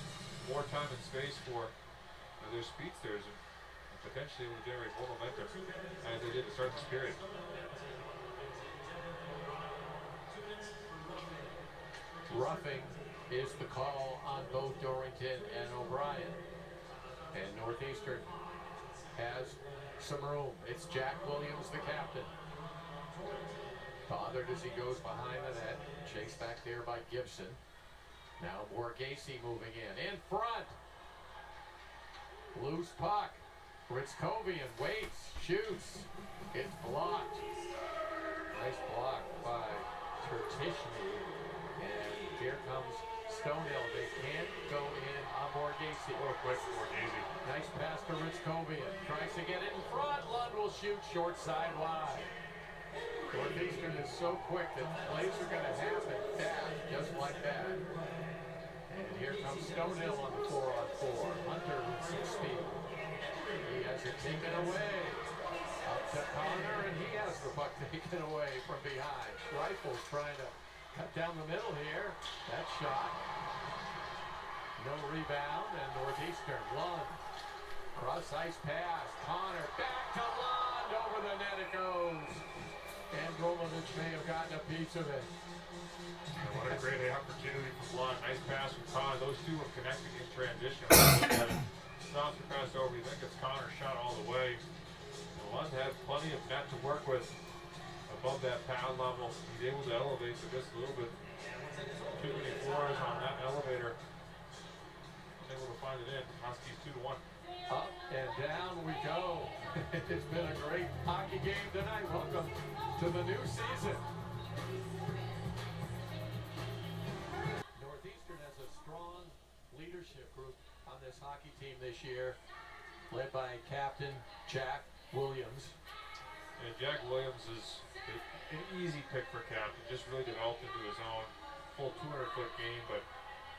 more time and space for their speedsters, and potentially will generate more momentum as they did to start this period. Roughing is the call on both Dorrington and O'Brien. And Northeastern has some room. It's Jack Williams, the captain. Bothered as he goes behind the net. Chased back there by Gibson. Now Borghese moving in front. Loose puck. Britzkovian waits, shoots. It's blocked. Nice block by Tertishny. And here comes Stonehill. They can't go in on Borghese. What a quick Borghese. Nice pass to Ritzkovian. Tries to get it in front. Lund will shoot short side wide. Northeastern is so quick that plays are going to happen fast, just like that. And here comes Stonehill on the 4-on-4. Hunter with some speed. He has it taken away. Up to Connor, and he has the puck taken away from behind. Rifles trying to cut down the middle here. That shot. No rebound, and Northeastern. Lund. Cross ice pass. Connor back to Lund. Over the net it goes. And Rolovich may have gotten a piece of it. And what a great opportunity for Lund. Nice pass from Connor. Those two were connecting in transition. Stops the pass over. You think it's Connor's shot all the way. Lund had plenty of net to work with above that pad level. He's able to elevate to just a little bit. Too many floors on that elevator. Able to find it in. Huskies 2-1. Up and down we go. It's been a great hockey game tonight. Welcome to the new season. Northeastern has a strong leadership group on this hockey team this year, led by Captain Jack Williams. And Jack Williams is an easy pick for captain. Just really developed into his own full 200-foot game. But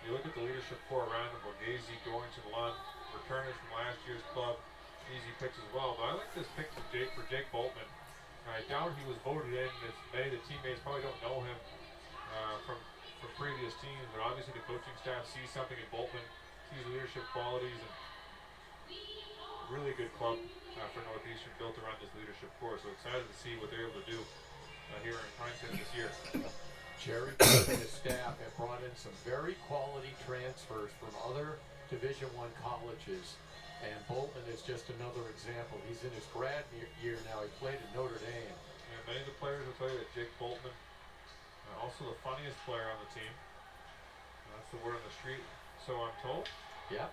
you look at the leadership core around him: Borghese, Dorrington, Lund, returners from last year's club. Easy picks as well. But I like this pick for Jake Boltman. I doubt he was voted in. Many of the teammates probably don't know him from previous teams. But obviously the coaching staff sees something in Boltman, sees leadership qualities, and really good club for Northeastern, built around this leadership core. So excited to see what they're able to do here in Huntington this year. Jerry and his staff have brought in some very quality transfers from other Division I colleges, and Boltman is just another example. He's in his grad year now. He played at Notre Dame. And many of the players will tell you that Jake Boltman, also the funniest player on the team. That's the word on the street, so I'm told. Yep.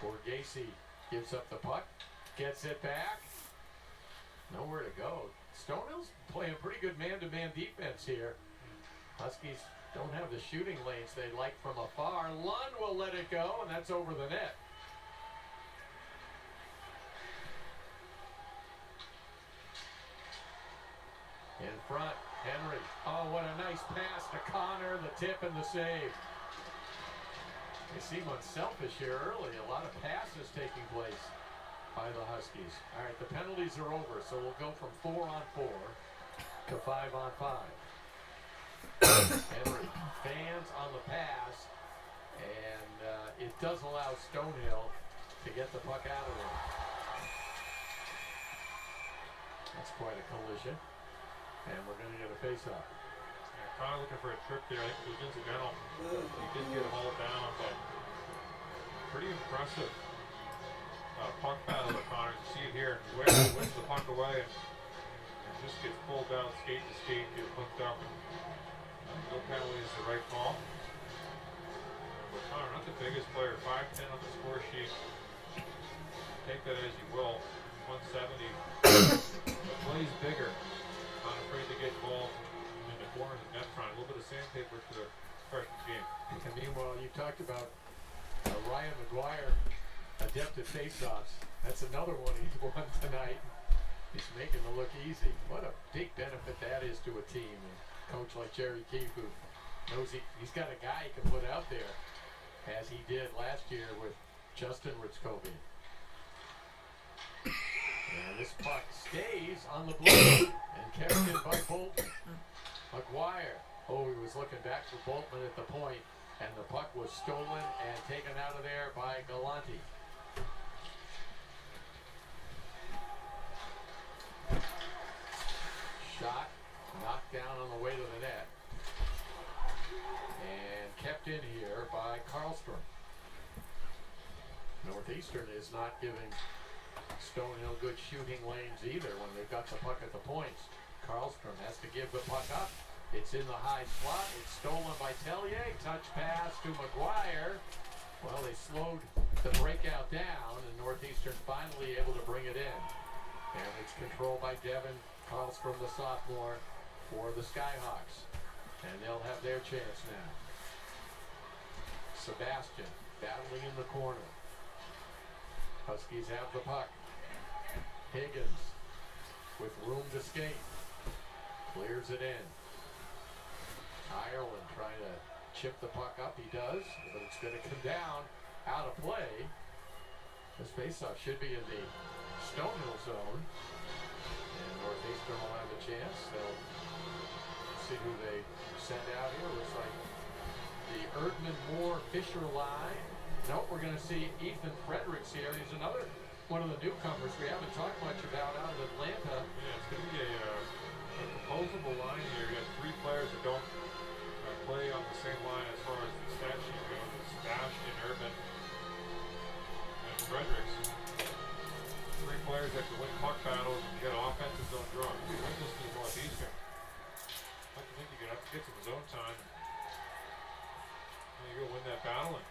Borghese gives up the puck, gets it back. Nowhere to go. Stonehill's playing pretty good man-to-man defense here. Huskies don't have the shooting lanes they like from afar. Lund will let it go, and that's over the net. In front, Henry. Oh, what a nice pass to Connor. The tip and the save. They seem unselfish here early. A lot of passes taking place by the Huskies. All right, the penalties are over, so we'll go from 4-on-4 to 5-on-5. Henry fans on the pass, and it does allow Stonehill to get the puck out of there. That's quite a collision, and we're going to get a face-off. Yeah, Connor looking for a trip there. I think it was incidental. He did get hauled down, but pretty impressive puck battle with Connor. You see it here. He wins the puck away and just gets pulled down skate to skate, gets hooked up. And no penalty is the right call. But Connor, not the biggest player, 5'10" on the score sheet. Take that as you will. 170. But plays bigger. Not afraid to get involved in the corners and net front. A little bit of sandpaper to the freshman game. And meanwhile, you talked about Ryan McGuire, adept at face-offs. That's another one he won tonight. He's making it look easy. What a big benefit that is to a team. And a coach like Jerry Keefe, who knows he's got a guy he can put out there, as he did last year with Justin Ritzkovian. And this puck stays on the blue and kept in by Boltman. McGuire. Oh, he was looking back for Boltman at the point, and the puck was stolen and taken out of there by Galante. Shot knocked down on the way to the net and kept in here by Karlstrom. Northeastern is not giving Stonehill good shooting lanes either when they've got the puck at the points. Karlstrom has to give the puck up. It's in the high slot. It's stolen by Tellier. Touch pass to McGuire. Well, they slowed the breakout down, and Northeastern finally able to bring it in. And it's controlled by Devin Karlstrom, the sophomore, for the Skyhawks. And they'll have their chance now. Sebastian battling in the corner. Huskies have the puck. Higgins with room to skate. Clears it in. Ireland trying to chip the puck up. He does, but it's going to come down out of play. This faceoff should be in the Stonehill zone. And Northeastern will have a chance. They'll see who they send out here. Looks like the Erdman Moore Fisher line. Nope, we're going to see Ethan Fredericks here. He's another one of the newcomers we haven't talked much about out of Atlanta. Yeah, it's going to be a composable line here. You have three players that don't play on the same line as far as the stat sheet goes. It's Sebastian, Urban, and Fredericks. Three players that can win puck battles and get offensive zone draw. You win this to Northeastern. I think you're going to have to get some zone time. And you're going to win that battle and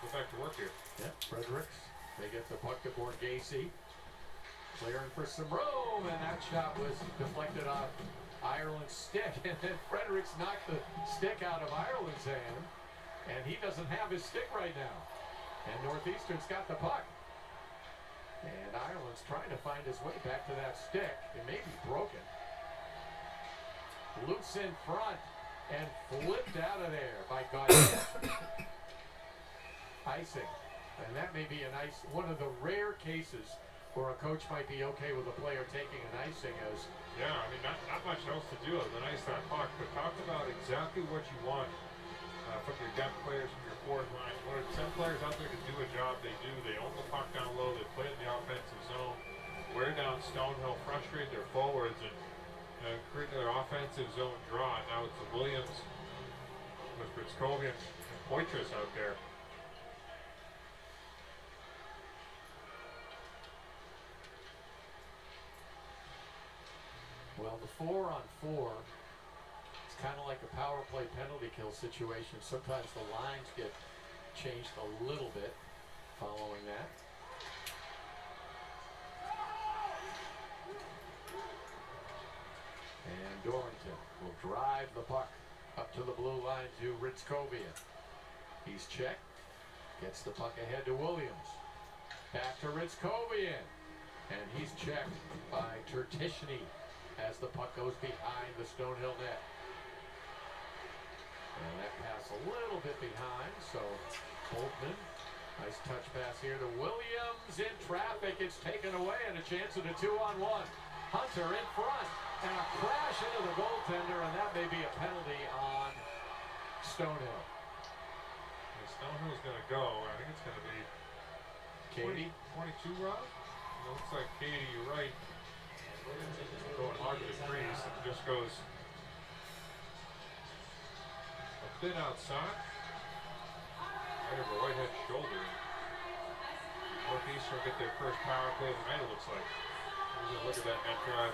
go back to work here. Yep, Fredericks. They get the puck to Borghese. Clearing for some room, and that shot was deflected off Ireland's stick. And then Fredericks knocked the stick out of Ireland's hand, and he doesn't have his stick right now. And Northeastern's got the puck. And Ireland's trying to find his way back to that stick. It may be broken. Loose in front and flipped out of there by Gaudet. Icing. And that may be one of the rare cases where a coach might be okay with a player taking an icing as... Yeah, I mean, not much else to do other than ice that puck, but talk about exactly what you want from your depth players, from your forward line. What are 10 players out there to do a job they do? They own the puck down low, they play in the offensive zone, wear down Stonehill, frustrate their forwards, and create their offensive zone draw. Now it's the Williams with Britzkovian and Poitras out there. Well, the 4-on-4, it's kind of like a power play penalty kill situation. Sometimes the lines get changed a little bit following that. And Dorrington will drive the puck up to the blue line to Ritzkovian. He's checked, gets the puck ahead to Williams. Back to Ritzkovian, and he's checked by Tertishny as the puck goes behind the Stonehill net. And that pass a little bit behind, so Boltman, nice touch pass here to Williams in traffic. It's taken away and a chance at a 2-on-1. Hunter in front and a crash into the goaltender, and that may be a penalty on Stonehill. And Stonehill's going to go. I think it's going to be Katie. 22, Rob? It looks like Katie, you're right. Going hard to the crease, and just goes a bit outside. Right over Whitehead's shoulder. Northeastern will get their first power play of the night, it looks like. Look at that net drive.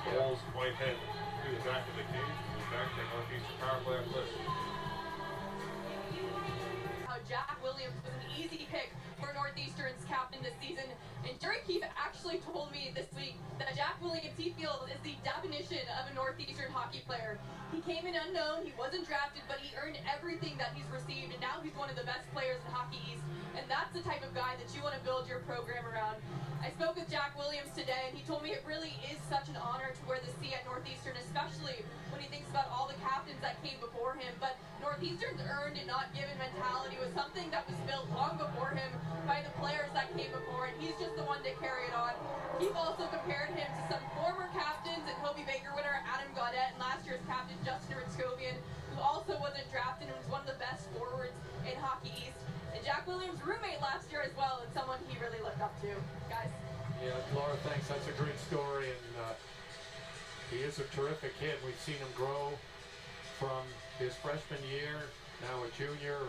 Bowles Whitehead to the back of the cage. Goes back to Northeastern power play up list. How Jack Williams was an easy pick for Northeastern's captain this season. And Jerry Keefe actually told me this week that Jack Williams, he feels, is the definition of a Northeastern hockey player. He came in unknown, he wasn't drafted, but he earned everything that he's received, and now he's one of the best players in Hockey East. And that's the type of guy that you want to build your program around. I spoke with Jack Williams today, and he told me it really is such an honor to wear the C at Northeastern, especially when he thinks about all the captains that came before him. But Northeastern's earned and not given mentality was something that was built long before him by the players that came before, and he's just the one to carry it on. Keefe also compared him to some former captains and Hobie Baker winner Adam Gaudet and last year's captain Justin Ritzkovian, who also wasn't drafted and was one of the best forwards in Hockey East. And Jack Williams' roommate last year as well, and someone he really looked up to. Guys. Yeah, Laura, thanks. That's a great story, and he is a terrific kid. We've seen him grow from his freshman year, now a junior,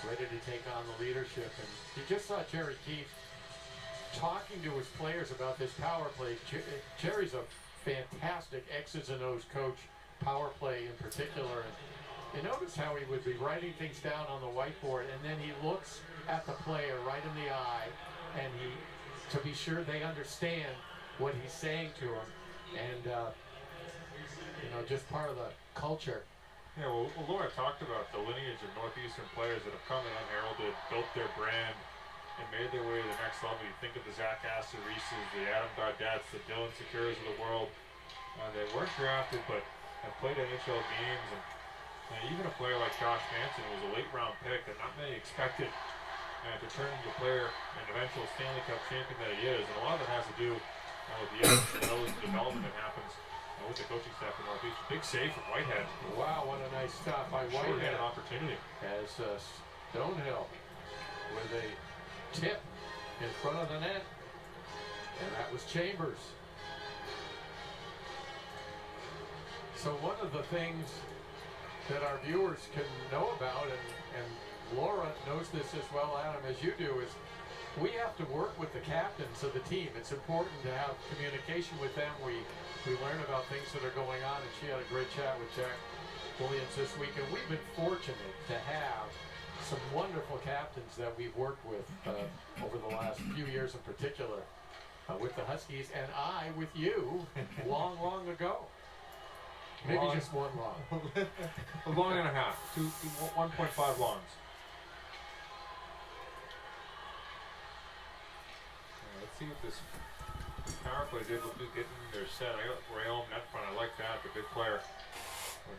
ready to take on the leadership. And you just saw Jerry Keefe talking to his players about this power play. Jerry's a fantastic X's and O's coach, power play in particular. And you notice how he would be writing things down on the whiteboard, and then he looks at the player right in the eye, and to be sure they understand what he's saying to them. And just part of the culture Yeah, well, Laura talked about the lineage of Northeastern players that have come in unheralded, built their brand, and made their way to the next level. You think of the Zach Astor-Reeses, the Adam Gaudettes, the Dylan Securas of the world. They weren't drafted, but have played NHL games, and even a player like Josh Manson, who was a late-round pick that not many expected to turn into a player and eventual Stanley Cup champion that he is. And a lot of it has to do with the development that happens with the coaching staff in Northeast. Big save from Whitehead. Wow, what a nice stop by Whitehead. Whitehead. An opportunity. As Stonehill with a tip in front of the net. And that was Chambers. So one of the things that our viewers can know about, and Laura knows this as well, Adam, as you do, is we have to work with the captains of the team. It's important to have communication with them. We learn about things that are going on, and she had a great chat with Jack Williams this week. And we've been fortunate to have some wonderful captains that we've worked with over the last few years in particular with the Huskies, and I with you long, long ago. Maybe just one long. A long and a half. 1.5 longs. Let's see what this power play did with getting their set. I got Rayom net front. I like that. The big player.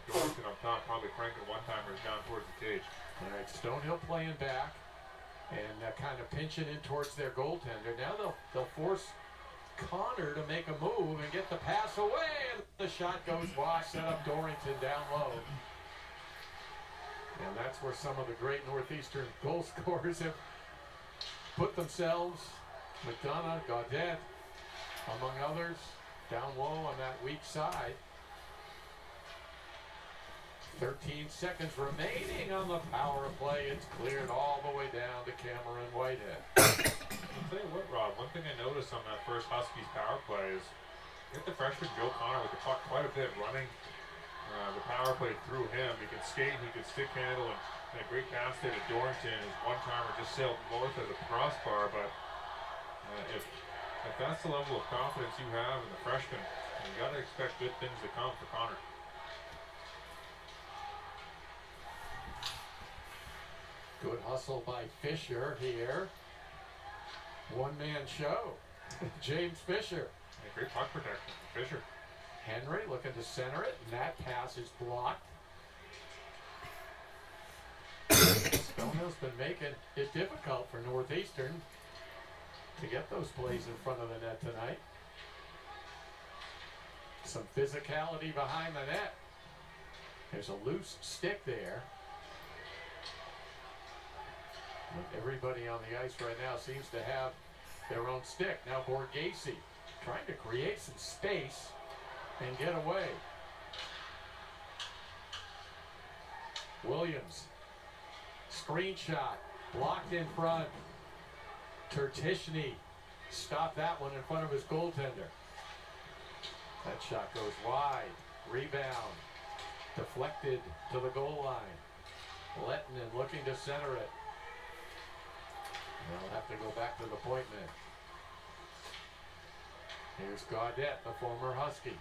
Dorrington up top, probably cranking one-timers down towards the cage. All right, Stonehill playing back and kind of pinching in towards their goaltender. Now they'll force Connor to make a move and get the pass away, and the shot goes wide. Set up Dorrington down low. And that's where some of the great Northeastern goal scorers have put themselves. McDonough, Gaudette, among others, down low on that weak side. 13 seconds remaining on the power play. It's cleared all the way down to Cameron Whitehead. I'll tell you what, Rob, one thing I noticed on that first Huskies power play is get the freshman Joe Connor with the puck quite a bit, running the power play through him. He could skate, he could stick handle, and a great pass there to Dorrington. His one-timer just sailed north of the crossbar, but if that's the level of confidence you have in the freshman, you got to expect good things to come for Connor. Good hustle by Fisher here. One-man show. James Fisher. Great puck protection from Fisher. Henry looking to center it, and that pass is blocked. Stonehill's been making it difficult for Northeastern to get those plays in front of the net tonight. Some physicality behind the net. There's a loose stick there. But everybody on the ice right now seems to have their own stick. Now Borghese trying to create some space and get away. Williams, screen shot, blocked in front. Tertishny stopped that one in front of his goaltender. That shot goes wide. Rebound. Deflected to the goal line. Lettinen looking to center it. They'll have to go back to the point man. Here's Gaudette, the former Husky.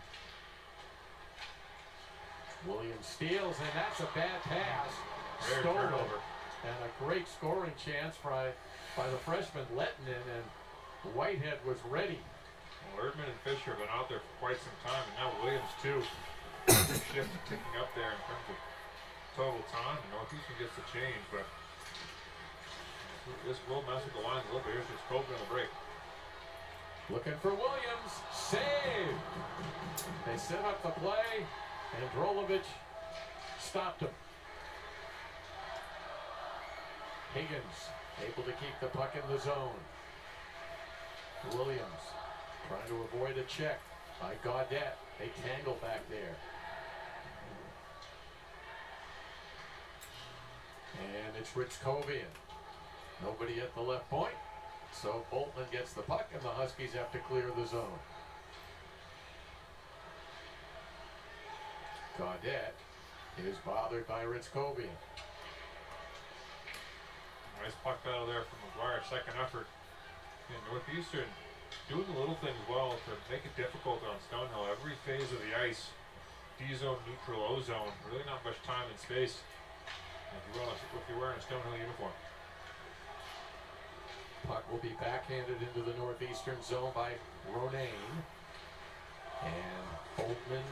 Williams steals, and that's a bad pass. Stolen. And a great scoring chance by the freshman Lettinen, and Whitehead was ready. Well, Erdman and Fisher have been out there for quite some time, and now Williams too. Shift ticking up there in terms of total time. Northeastern gets the change, but this will mess with the lines a little bit. Here's just Kobe on the break. Looking for Williams. Save! They set up the play, and Drolovich stopped him. Higgins able to keep the puck in the zone. Williams trying to avoid a check by Gaudette. They tangle back there. And it's Rich Covian. Nobody at the left point. So Boltman gets the puck, and the Huskies have to clear the zone. Gaudette is bothered by Rich Covian. Nice puck battle there from McGuire. Second effort. And Northeastern doing the little things well to make it difficult on Stonehill. Every phase of the ice, D-zone, neutral, O-zone. Really not much time and space if you're wearing a Stonehill uniform. Puck will be backhanded into the Northeastern zone by Ronayne. And Holtman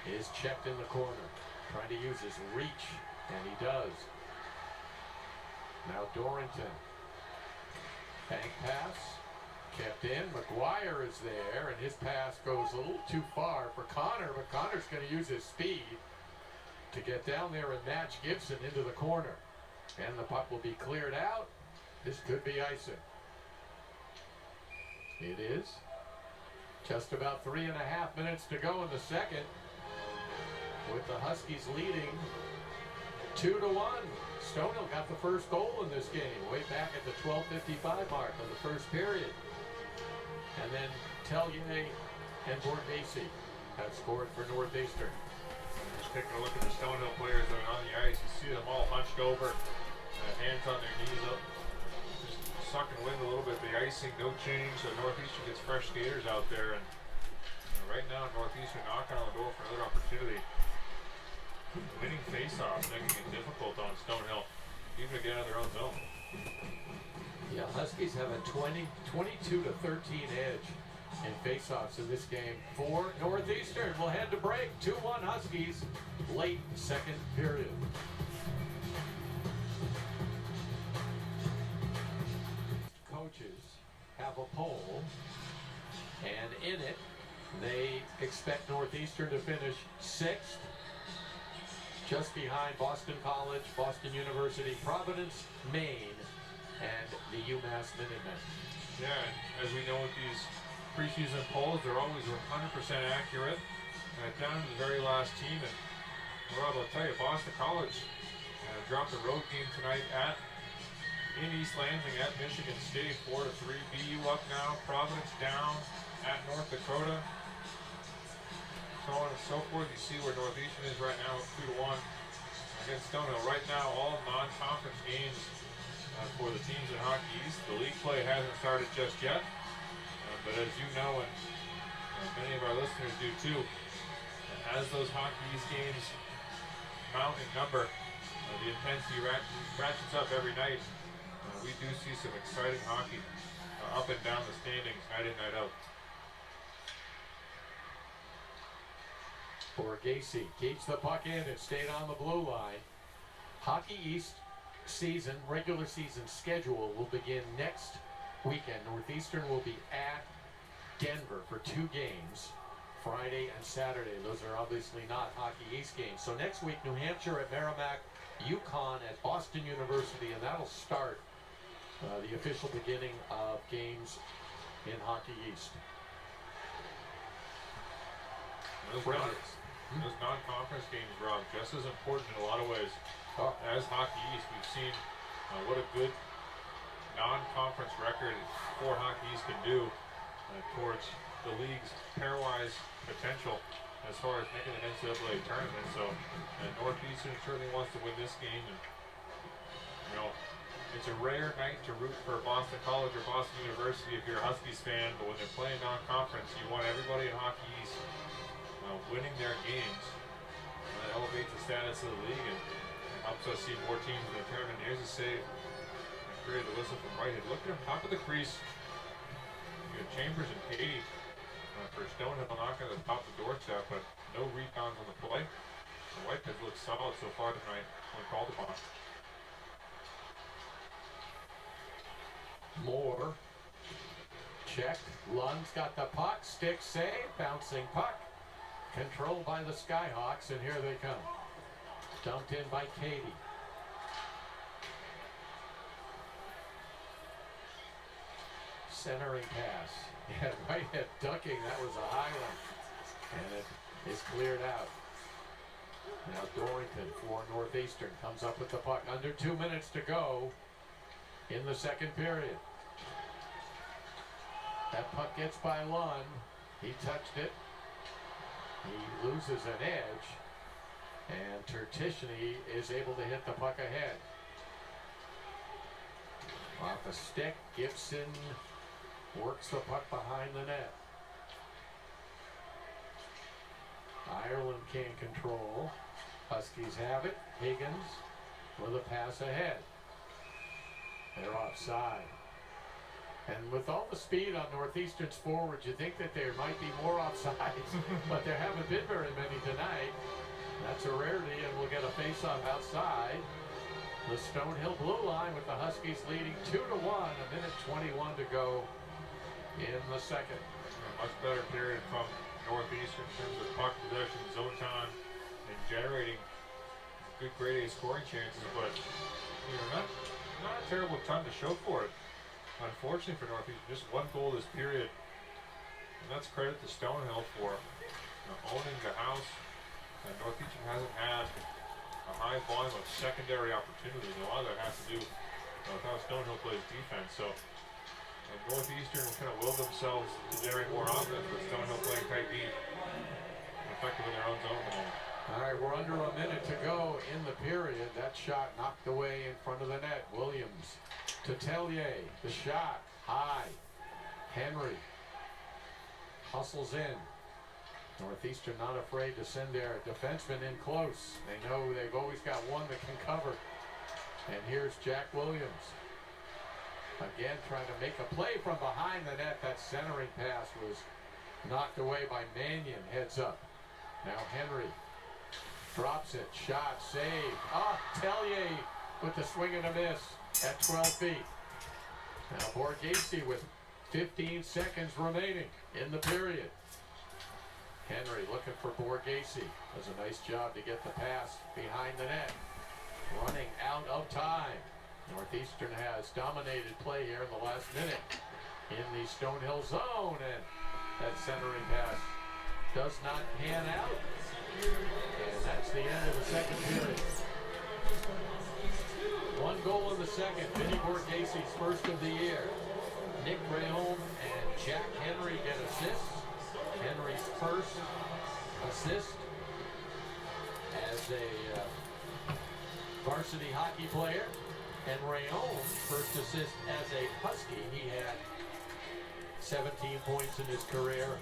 is checked in the corner, trying to use his reach, and he does. Now Dorrington. Bank pass, kept in. McGuire is there, and his pass goes a little too far for Connor, but Connor's going to use his speed to get down there and match Gibson into the corner. And the puck will be cleared out. This could be icing. It is. Just about 3.5 minutes to go in the second, with the Huskies leading 2-1. Stonehill got the first goal in this game way back at the 12:55 mark of the first period. And then Tellier and Borghese have scored for Northeastern. Just taking a look at the Stonehill players that are on the ice. You see them all hunched over, hands on their knees up, just sucking wind a little bit. The icing, no change, so Northeastern gets fresh skaters out there. And right now, Northeastern knocking on the door for another opportunity. Winning faceoffs, making it difficult on Stonehill, even to get out of their own zone. Yeah, Huskies have a 22-13 edge in faceoffs in this game for Northeastern. We'll head to break. 2-1 Huskies, late second period. Coaches have a poll, and in it, they expect Northeastern to finish 6th, just behind Boston College, Boston University, Providence, Maine, and the UMass Minutemen. Yeah, and as we know with these preseason polls, they're always 100% accurate. Down to the very last team, and Rob, I'll tell you, Boston College dropped the road game tonight in East Lansing at Michigan State, 4-3. BU up now, Providence down at North Dakota. So on and so forth. You see where Northeastern is right now, 2-1 against Stonehill. Right now, all non-conference games for the teams in Hockey East. The league play hasn't started just yet, but as you know, and many of our listeners do too, as those Hockey East games mount in number, the intensity ratchets up every night. We do see some exciting hockey up and down the standings, night in, night out. Borghese keeps the puck in and stayed on the blue line. Hockey East season, regular season schedule will begin next weekend. Northeastern will be at Denver for 2 games, Friday and Saturday. Those are obviously not Hockey East games. So next week, New Hampshire at Merrimack, UConn at Boston University, and that'll start the official beginning of games in Hockey East. Those non-conference games, Rob, just as important in a lot of ways as Hockey East. We've seen what a good non-conference record for Hockey East can do towards the league's pairwise potential as far as making an NCAA tournament. So Northeastern certainly wants to win this game, and it's a rare night to root for Boston College or Boston University if you're a Huskies fan, but when they're playing non-conference, you want everybody in Hockey East winning their games. That elevates the status of the league and helps us see more teams in the tournament. Here's a save. Created the whistle from Whitehead. Look at him, top of the crease. You got Chambers and Katie for Stonehill knocking at the top of the doorstep, but no rebounds on the play. The Whitehead looks solid so far tonight when called upon. Moore. Check. Lund's got the puck. Stick save. Bouncing puck. Controlled by the Skyhawks, and here they come. Dumped in by Katie. Centering pass. Yeah, Whitehead ducking. That was a high one. And it is cleared out. Now Dorrington for Northeastern comes up with the puck. Under 2 minutes to go in the second period. That puck gets by Lund. He touched it. He loses an edge, and Tertishny is able to hit the puck ahead. Off a stick, Gibson works the puck behind the net. Ireland can't control. Huskies have it. Higgins with a pass ahead. They're offside. And with all the speed on Northeastern's forwards, you think that there might be more offsides, but there haven't been very many tonight. That's a rarity, and we'll get a face-off outside the Stonehill blue line with the Huskies leading 2-1, a minute 21 to go in the second. A much better period from Northeastern in terms of puck possession, zone time, and generating good grade A scoring chances, but not a terrible ton to show for it. Unfortunately for Northeastern, just one goal this period, and that's credit to Stonehill for owning the house. And Northeastern hasn't had a high volume of secondary opportunities. A lot of that has to do with how Stonehill plays defense. So Northeastern will kind of will themselves to generate more offense, with Stonehill playing tight deep, effective in their own zone at the moment. All right, we're under a minute to go in the period. That shot knocked away in front of the net. Williams to Tellier. The shot high. Henry hustles in. Northeastern not afraid to send their defenseman in close. They know they've always got one that can cover. And here's Jack Williams. Again, trying to make a play from behind the net. That centering pass was knocked away by Mannion. Heads up. Now Henry drops it. Shot, save. Tellier with the swing and a miss at 12 feet. Now Borghese with 15 seconds remaining in the period. Henry looking for Borghese. Does a nice job to get the pass behind the net. Running out of time. Northeastern has dominated play here in the last minute in the Stonehill zone, and that centering pass does not pan out. And that's the end of the second period. One goal in the second. Vinny Borghese's first of the year. Nick Rayholm and Jack Henry get assists. Henry's first assist as a varsity hockey player, and Rayholm's first assist as a Husky. He had 17 points in his career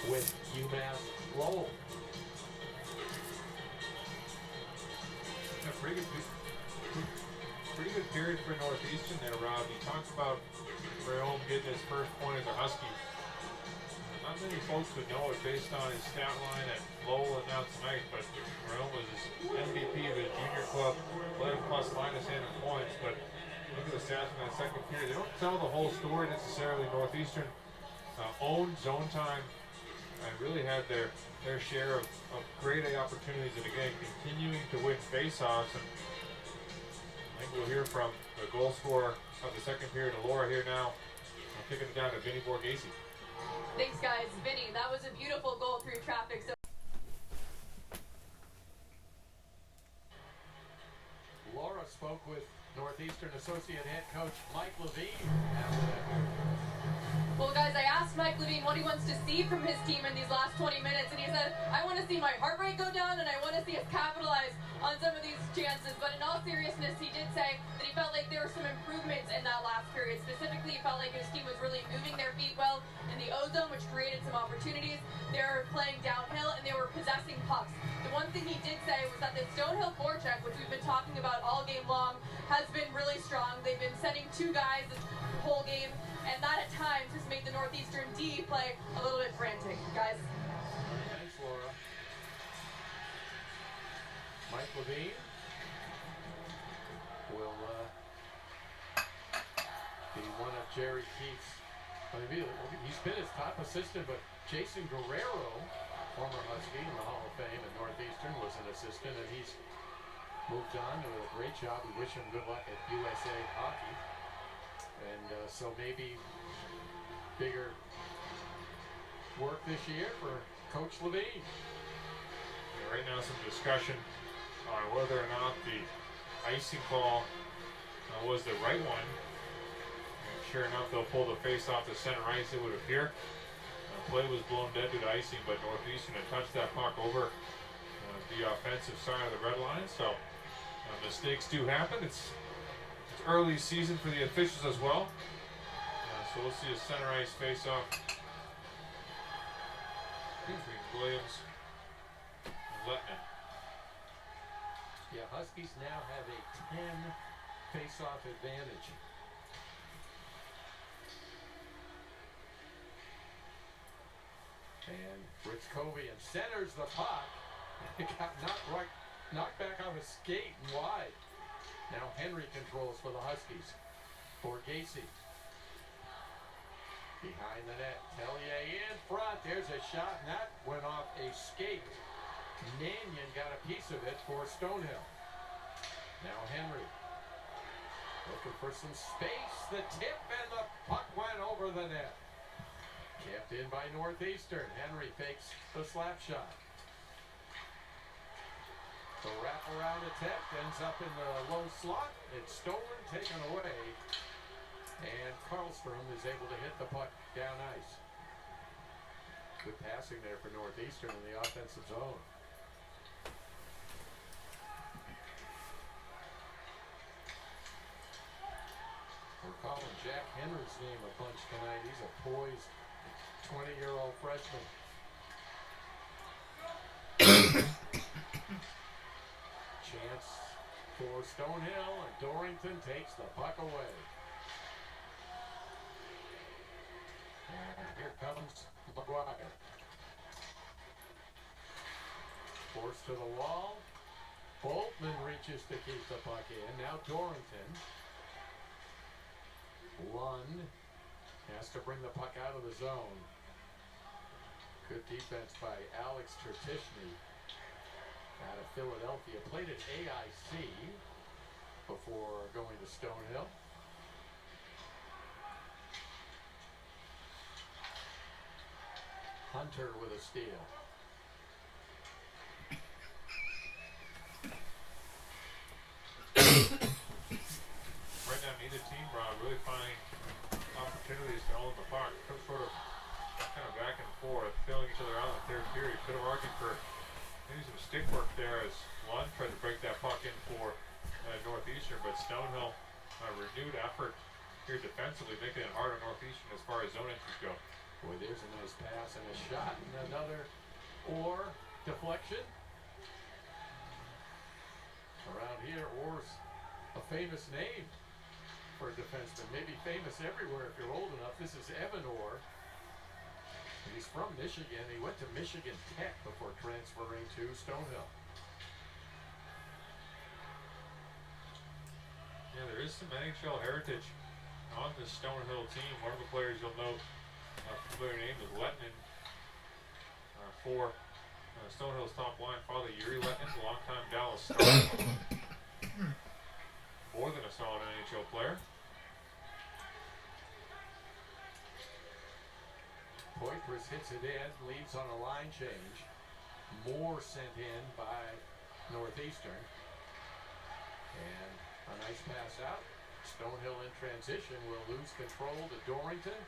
with UMass Lowell. Pretty good period for Northeastern there, Rob. You talked about Rayholm getting his first point as a Husky. Not many folks would know it based on his stat line at Lowell and now tonight, but Rayholm was his MVP of his junior club, 11 plus minus in points. But look at the stats in that second period. They don't tell the whole story necessarily. Northeastern owned zone time and really had their share of grade A opportunities, and again, continuing to win faceoffs. And I think we'll hear from the goal scorer of the second period, Laura, here now, kicking it down to Vinny Borghese. Thanks, guys. Vinny, that was a beautiful goal through traffic. So Laura spoke with Northeastern Associate Head Coach Mike Levine after that. well, guys, I asked Mike Levine what he wants to see from his team in these last 20 minutes, and he said, I want to see my heart rate go down, and I want to see us capitalize on some of these chances. But in all seriousness, he did say that he felt like there were some improvements in that last period. Specifically, he felt like his team was really moving their feet well in the O-zone, which created some opportunities. They were playing downhill, and they were possessing pucks. The one thing he did say was that the Stonehill forecheck, which we've been talking about all game long, has been really strong. They've been sending two guys the whole game, and that at times has made the Northeastern D play a little bit frantic, guys. Thanks, Laura. Mike Levine will be one of Jerry Keith's. He's been his top assistant, but Jason Guerrero, former Husky in the Hall of Fame at Northeastern, was an assistant, and he's moved on to a great job. We wish him good luck at USA Hockey. And so maybe bigger work this year for Coach Levine. Right now, some discussion on whether or not the icing call was the right one. And sure enough, they'll pull the face off the center ice, it would appear. Play was blown dead due to icing, but Northeastern had touched that puck over the offensive side of the red line. So mistakes do happen. It's early season for the officials as well. So we'll see a center ice face off between Williams Letman. Yeah, Huskies now have a 10 face-off advantage. And Ritzkovian centers the puck. It got knocked back on the skate and wide. Now Henry controls for the Huskies. For Gacy. Behind the net. Tellier in front. There's a shot, and that went off a skate. Mannion got a piece of it for Stonehill. Now Henry. Looking for some space. The tip, and the puck went over the net. Kept in by Northeastern. Henry fakes the slap shot. The wraparound attempt ends up in the low slot. It's stolen, taken away. And Karlstrom is able to hit the puck down ice. Good passing there for Northeastern in the offensive zone. We're calling Jack Henry's name a bunch tonight. He's a poised 20-year-old freshman. Chance for Stonehill, and Dorrington takes the puck away. And here comes McGuire. Forced to the wall. Boltman reaches to keep the puck in. Now Dorrington. Lund has to bring the puck out of the zone. Good defense by Alex Tertishny out of Philadelphia. Played at AIC before going to Stonehill. Hunter with a steal. Right now, neither team, Rob, really finding opportunities to own the puck. Sort of kind of back and forth, filling each other out in the third period. Could have argued for maybe some stick work there as Lund tried to break that puck in for Northeastern, but Stonehill renewed effort here defensively, making it hard on Northeastern as far as zone entries go. Boy, there's a nice pass and a shot and another Orr deflection. Around here, Orr's a famous name for a defenseman. Maybe famous everywhere if you're old enough. This is Evan Orr. He's from Michigan. He went to Michigan Tech before transferring to Stonehill. Yeah, there is some NHL heritage on this Stonehill team. One of the players you'll note, familiar name is Letman, for Stonehill's top line. Father Yuri Letman, a longtime Dallas Star. More than a solid NHL player. Poitras hits it in, leaves on a line change. Moore sent in by Northeastern. And a nice pass out. Stonehill in transition will lose control to Dorrington.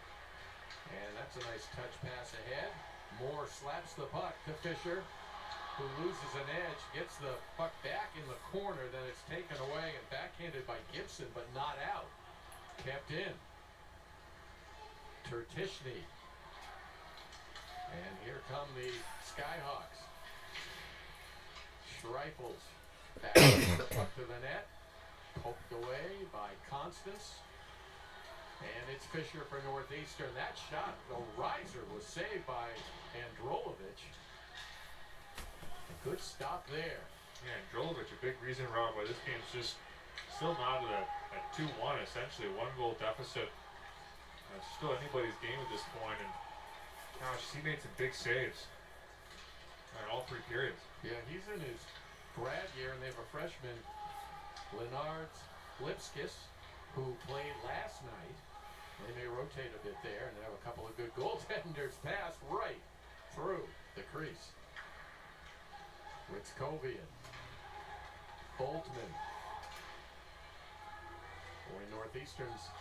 And that's a nice touch pass ahead. Moore slaps the puck to Fisher, who loses an edge, gets the puck back in the corner, then it's taken away and backhanded by Gibson, but not out. Kept in. Tertishny. And here come the Skyhawks. Schreifels back the puck to the net. Poked away by Constance. And it's Fisher for Northeastern. That shot, the riser, was saved by Androlovich. A good stop there. Yeah, Androlovich, a big reason, Rob, why this game's just still not at 2-1, essentially. 1-goal deficit. It's still anybody's game at this point. And gosh, he made some big saves in all three periods. Yeah, he's in his grad year, and they have a freshman, Leonard Lipskis, who played last night. They may rotate a bit there, and they have a couple of good goaltenders pass right through the crease. Ritzkovian. Boltman. Boy, Northeastern's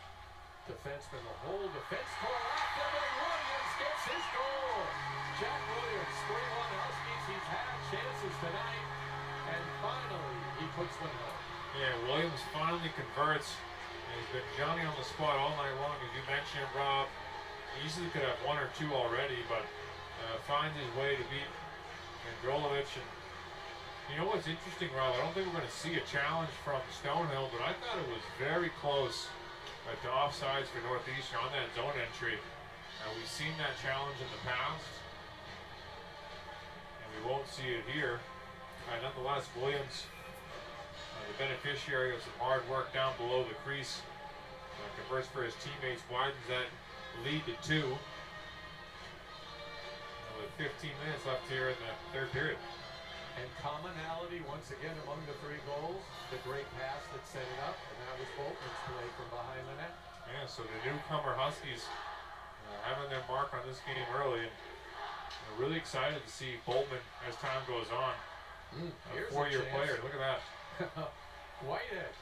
defenseman, the whole defense tore off, and then Williams gets his goal. Jack Williams, 3-1 Huskies. He's had chances tonight, and finally he puts them home. Yeah, Williams finally converts. He's been Johnny on the spot all night long, as you mentioned, Rob. He easily could have one or two already, but finds his way to beat Androlovich and You know what's interesting, Rob? I don't think we're going to see a challenge from Stonehill, but I thought it was very close to offsides for Northeastern on that zone entry. We've seen that challenge in the past, and we won't see it here. Nonetheless, Williams, the beneficiary of some hard work down below the crease, converts for his teammates, widens that lead to 2. With 15 minutes left here in the third period. And commonality once again among the 3 goals. The great pass that set it up, and that was Bolton's play from behind the net. Yeah, so the newcomer Huskies having their mark on this game early, and we're really excited to see Boltman as time goes on. Here's a 4-year player. Look at that. Whitehead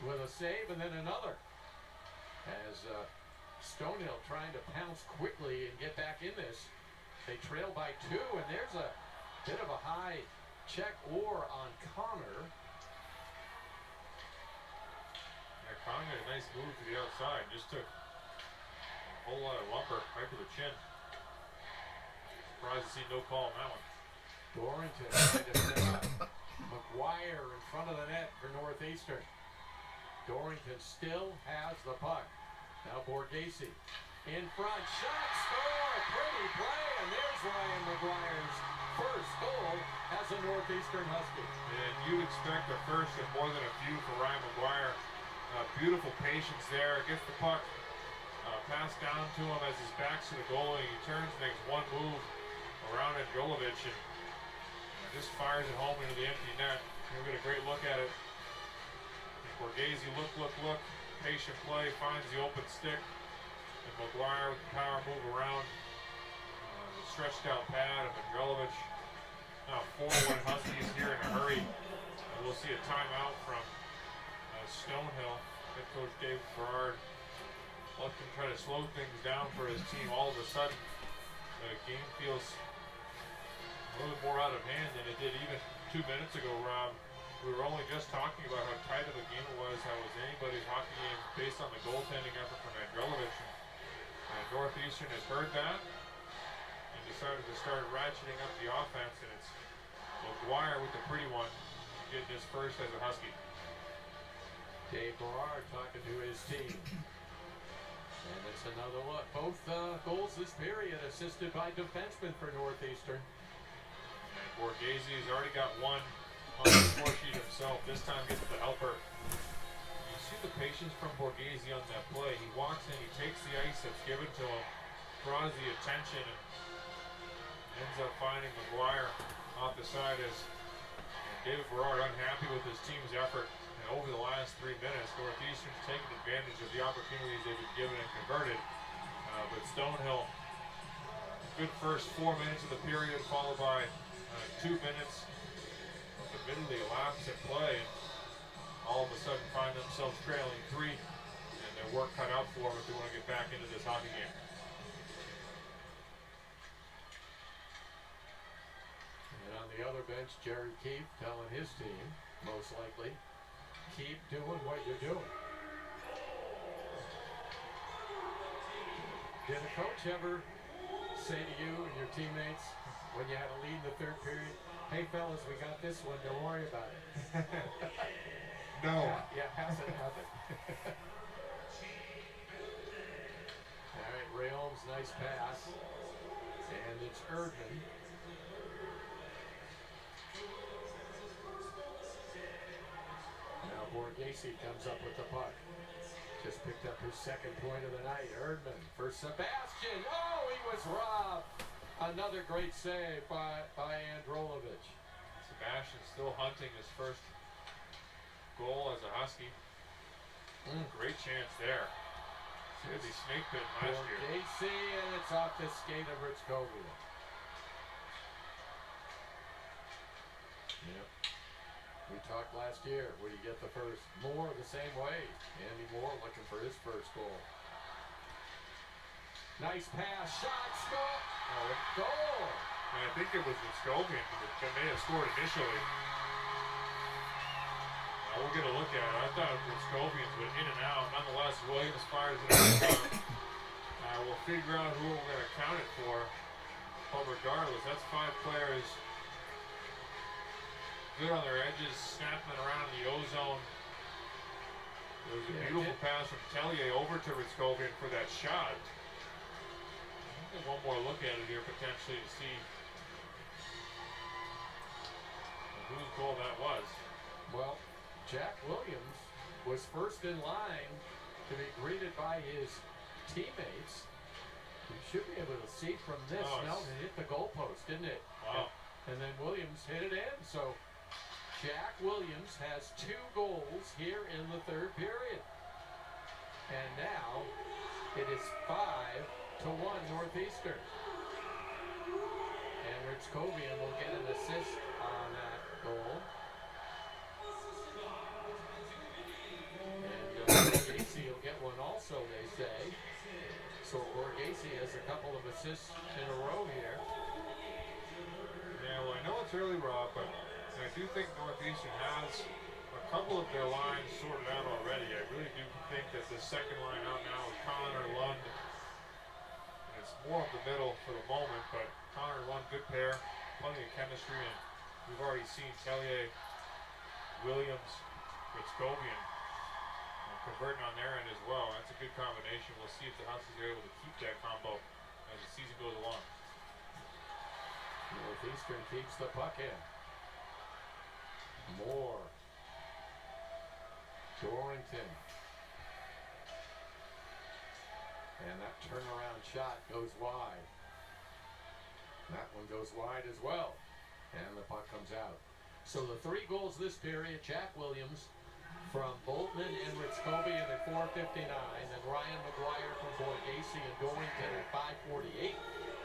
with a save and then another. As Stonehill trying to pounce quickly and get back in this. They trail by 2, and there's a bit of a high check or on Connor. Yeah, Connor had a nice move to the outside. Just took a whole lot of lumber right to the chin. Surprised to see no call on that one. Dorrington trying to set up. McGuire in front of the net for Northeastern. Dorrington still has the puck. Now Borghese in front, shot, score, pretty play, and there's Ryan McGuire's first goal as a Northeastern Husky. And you expect a first and more than a few for Ryan McGuire. Beautiful patience there, gets the puck passed down to him as his back's to the goalie. He turns, makes one move around Androlovic, and just fires it home into the empty net. We'll get a great look at it. Borghese, look, patient play, finds the open stick. And McGuire with the power move around. The stretched out pad of Androlovic. Now 4-1 Huskies here in a hurry. We'll see a timeout from Stonehill. Head coach Dave Berard let them try to slow things down for his team. All of a sudden, the game feels a little more out of hand than it did even 2 minutes ago, Rob. We were only just talking about how tight of a game it was, how it was anybody's hockey game based on the goaltending effort from Androlovic. And Northeastern has heard that and decided to start ratcheting up the offense, and it's McGuire with the pretty one getting his first as a Husky. Dave Berard talking to his team. And it's another look. Both goals this period assisted by defensemen for Northeastern. And Borghese has already got one on the score sheet himself. This time gets the helper. You see the patience from Borghese on that play. He walks in, he takes the ice that's given to him, draws the attention, and ends up finding McGuire off the side as David Berard unhappy with his team's effort. And over the last 3 minutes, Northeastern's taken advantage of the opportunities they've been given and converted. But Stonehill, good first 4 minutes of the period, followed by 2 minutes of admittedly elapsed in play. And all of a sudden find themselves trailing 3, and their work cut out for them if they want to get back into this hockey game. And on the other bench, Jerry Keefe telling his team, most likely, keep doing what you're doing. Did a coach ever say to you and your teammates when you had a lead in the third period, hey fellas, we got this one, don't worry about it? No. Yeah, hasn't happened. All right, Ray Holmes, nice pass. And it's Erdman. Now Borghese comes up with the puck. Just picked up his second point of the night. Erdman for Sebastian. Oh, he was robbed. Another great save by Androlovic. Sebastian still hunting his first goal as a Husky. Great chance there. Should be snake pit last year. Borghese, and it's off the skate of Rich Covey. Yep. We talked last year. Would he get the first? Moore the same way. Andy Moore looking for his first goal. Nice pass, shot, score, goal. And I think it was Muskovian that may have scored initially. We'll get a look at it. I thought Muskovians went in and out. Nonetheless, Williams fires it out. We'll figure out who we're going to count it for. But regardless, that's 5 players good on their edges, snapping it around in the O-zone. It was a beautiful pass from Tellier over to Ritzkovian for that shot. I'll get one more look at it here potentially to see whose goal that was. Well, Jack Williams was first in line to be greeted by his teammates. You should be able to see from this. No, it hit the goalpost, didn't it? Wow. And then Williams hit it in. So Jack Williams has 2 goals here in the third period. And now it is 5-1 Northeastern. And Ritzkovian will get an assist on that goal. And Borghese will get one also, they say. So Borghese has a couple of assists in a row here. Yeah, well, I know it's early, Rob, but I do think Northeastern has a couple of their lines sorted out already. I really do think that the second line out now is Connor Lund. And it's more of the middle for the moment, but Connor Lund, good pair, plenty of chemistry, and we've already seen Tellier, Williams, Ritzkovian converting on their end as well. That's a good combination. We'll see if the Huskies are able to keep that combo as the season goes along. Northeastern keeps the puck in. Moore. Dorrington. And that turnaround shot goes wide. That one goes wide as well. And the puck comes out. So the 3 goals this period, Jack Williams from Boltman and Ritzkovian at 4:59, then Ryan McGuire from Borghese and Dorrington at 5:48,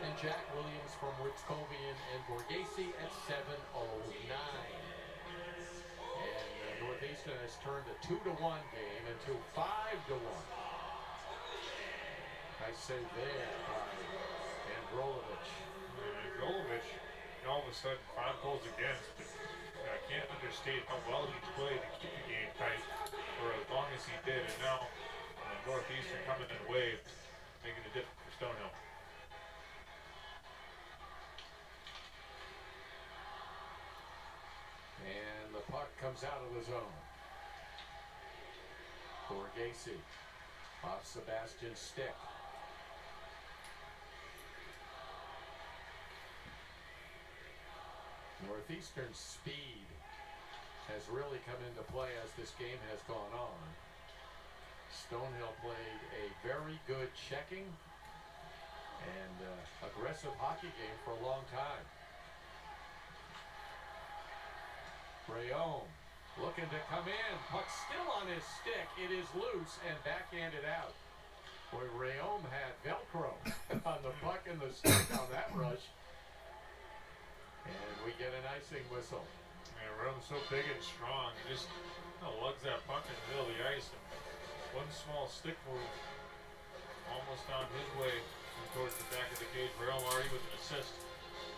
and Jack Williams from Ritzkovian and Borghese at 7:09. And Northeastern has turned a 2-1 game into 5-1. Nice save there by Androlovic. Androlovic, all of a sudden 5 goals against, but I can't understate how well he played to keep the game tight for as long as he did, and now Northeastern coming in waves, making a difference for Stonehill. And the puck comes out of the zone. Borghese off Sebastian's stick. Northeastern's speed has really come into play as this game has gone on. Stonehill played a very good checking and aggressive hockey game for a long time. Rayom looking to come in. Puck still on his stick. It is loose and backhanded out. Boy, Rayom had Velcro on the puck and the stick on that rush. And we get an icing whistle. Man, Rayom's so big and strong. He just lugs that puck in the middle of the ice. And one small stick move almost on his way towards the back of the cage. Rayom already with an assist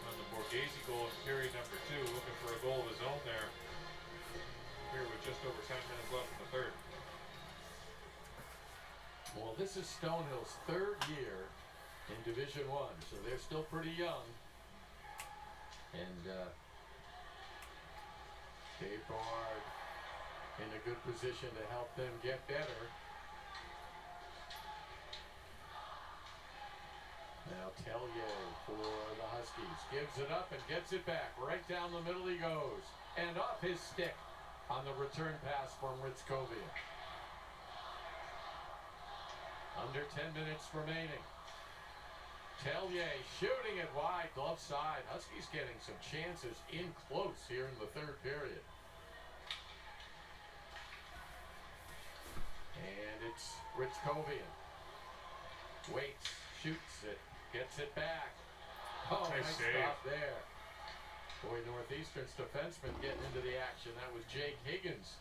on the Borghese goal in period number 2. Looking for a goal of his own there. Here with just over 10 minutes left in the third. Well, this is Stonehill's 3rd year in Division 1, so they're still pretty young. And Dave Bard in a good position to help them get better. Now Tellier for the Huskies. Gives it up and gets it back. Right down the middle he goes. And off his stick on the return pass from Ritzkovian. Under 10 minutes remaining. Tellier shooting it wide, glove side. Huskies getting some chances in close here in the 3rd period. And it's Ritzkovian. Waits, shoots it, gets it back. Oh, nice stop there. Boy, Northeastern's defenseman getting into the action. That was Jake Higgins.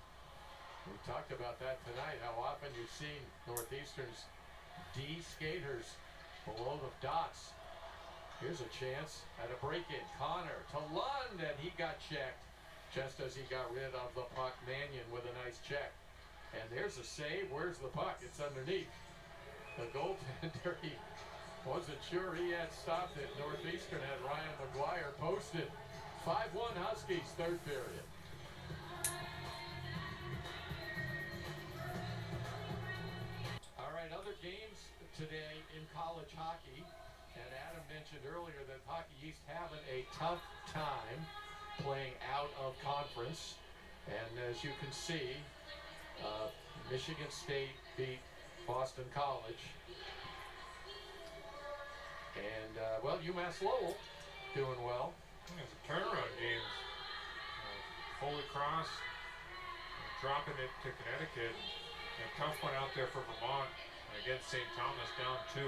We talked about that tonight, how often you've seen Northeastern's D skaters below the dots. Here's a chance at a break-in. Connor to Lund, and he got checked just as he got rid of the puck. Mannion with a nice check. And there's a save. Where's the puck? It's underneath. The goaltender, he wasn't sure he had stopped it. Northeastern had Ryan McGuire posted. 5-1 Huskies, 3rd period. today in college hockey. And Adam mentioned earlier that Hockey East having a tough time playing out of conference. And as you can see, Michigan State beat Boston College. And, well, UMass Lowell doing well. It's a turnaround game. Holy Cross dropping it to Connecticut. A tough one out there for Vermont against St. Thomas, down 2.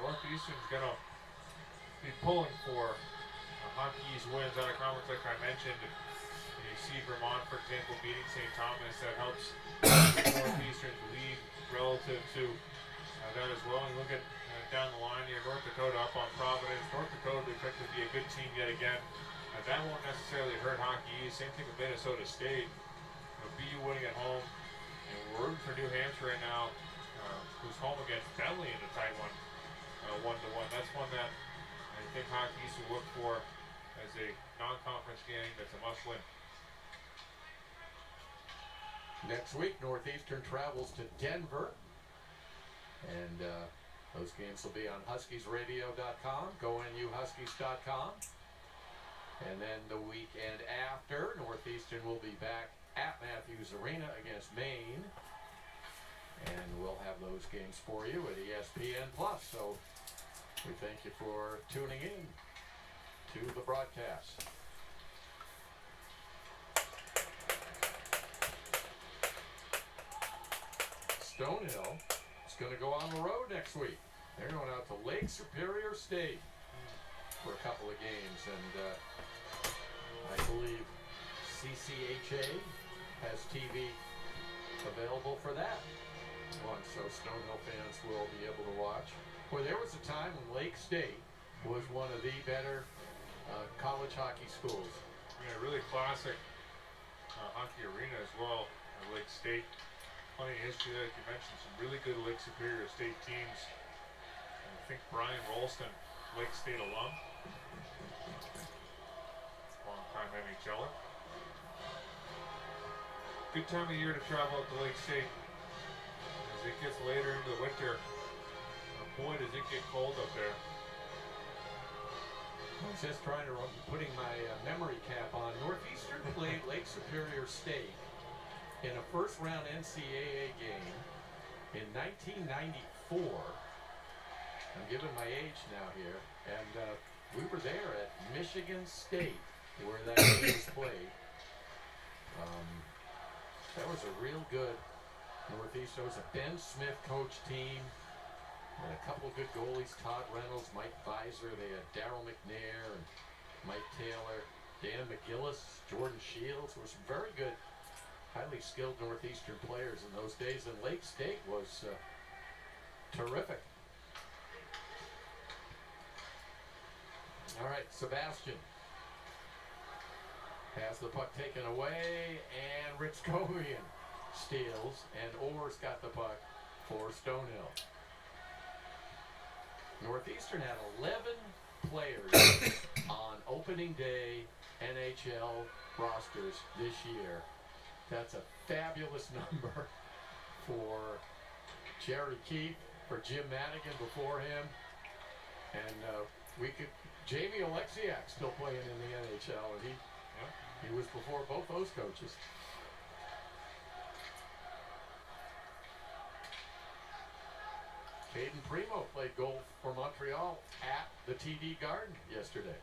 Northeastern's going to be pulling for Hockey East wins out of conference, like I mentioned. And you see Vermont, for example, beating St. Thomas. That helps Northeastern's lead relative to that as well. And look at down the line here, North Dakota up on Providence. North Dakota expected to be a good team yet again. That won't necessarily hurt Hockey East. Same thing with Minnesota State. BU winning at home. And we're rooting for New Hampshire right now, who's home against Bentley in a tight one, 1-1. That's one that I think Hockey East will look for as a non-conference game that's a must-win. Next week, Northeastern travels to Denver. And those games will be on HuskiesRadio.com, GoNUHuskies.com. And then the weekend after, Northeastern will be back at Matthews Arena against Maine. And we'll have those games for you at ESPN+. So we thank you for tuning in to the broadcast. Stonehill is going to go on the road next week. They're going out to Lake Superior State for a couple of games, and I believe CCHA has TV available for that one, so Stonehill fans will be able to watch. Boy, there was a time when Lake State was one of the better college hockey schools. Yeah, really classic hockey arena as well. Lake State, plenty of history there. Like you mentioned, some really good Lake Superior State teams. I think Brian Rolston, Lake State alum, long-time NHLer. Good time of year to travel out to Lake State. As it gets later into the winter, boy, does it get cold up there. I was just putting my memory cap on. Northeastern played Lake Superior State in a first-round NCAA game in 1994. I'm giving my age now here, and we were there at Michigan State where that game was played. That was a real good Northeast. It was a Ben Smith coach team. And a couple of good goalies, Todd Reynolds, Mike Beiser. They had Darryl McNair and Mike Taylor, Dan McGillis, Jordan Shields. There were some very good, highly skilled Northeastern players in those days. And Lake State was terrific. All right, Sebastian has the puck taken away, and Rich Covian steals, and Orr's got the puck for Stonehill. Northeastern had 11 players on opening day NHL rosters this year. That's a fabulous number for Jerry Keefe, for Jim Madigan before him, and Jamie Alexiak still playing in the NHL, and he was before both those coaches. Caden Primo played goal for Montreal at the TD Garden yesterday.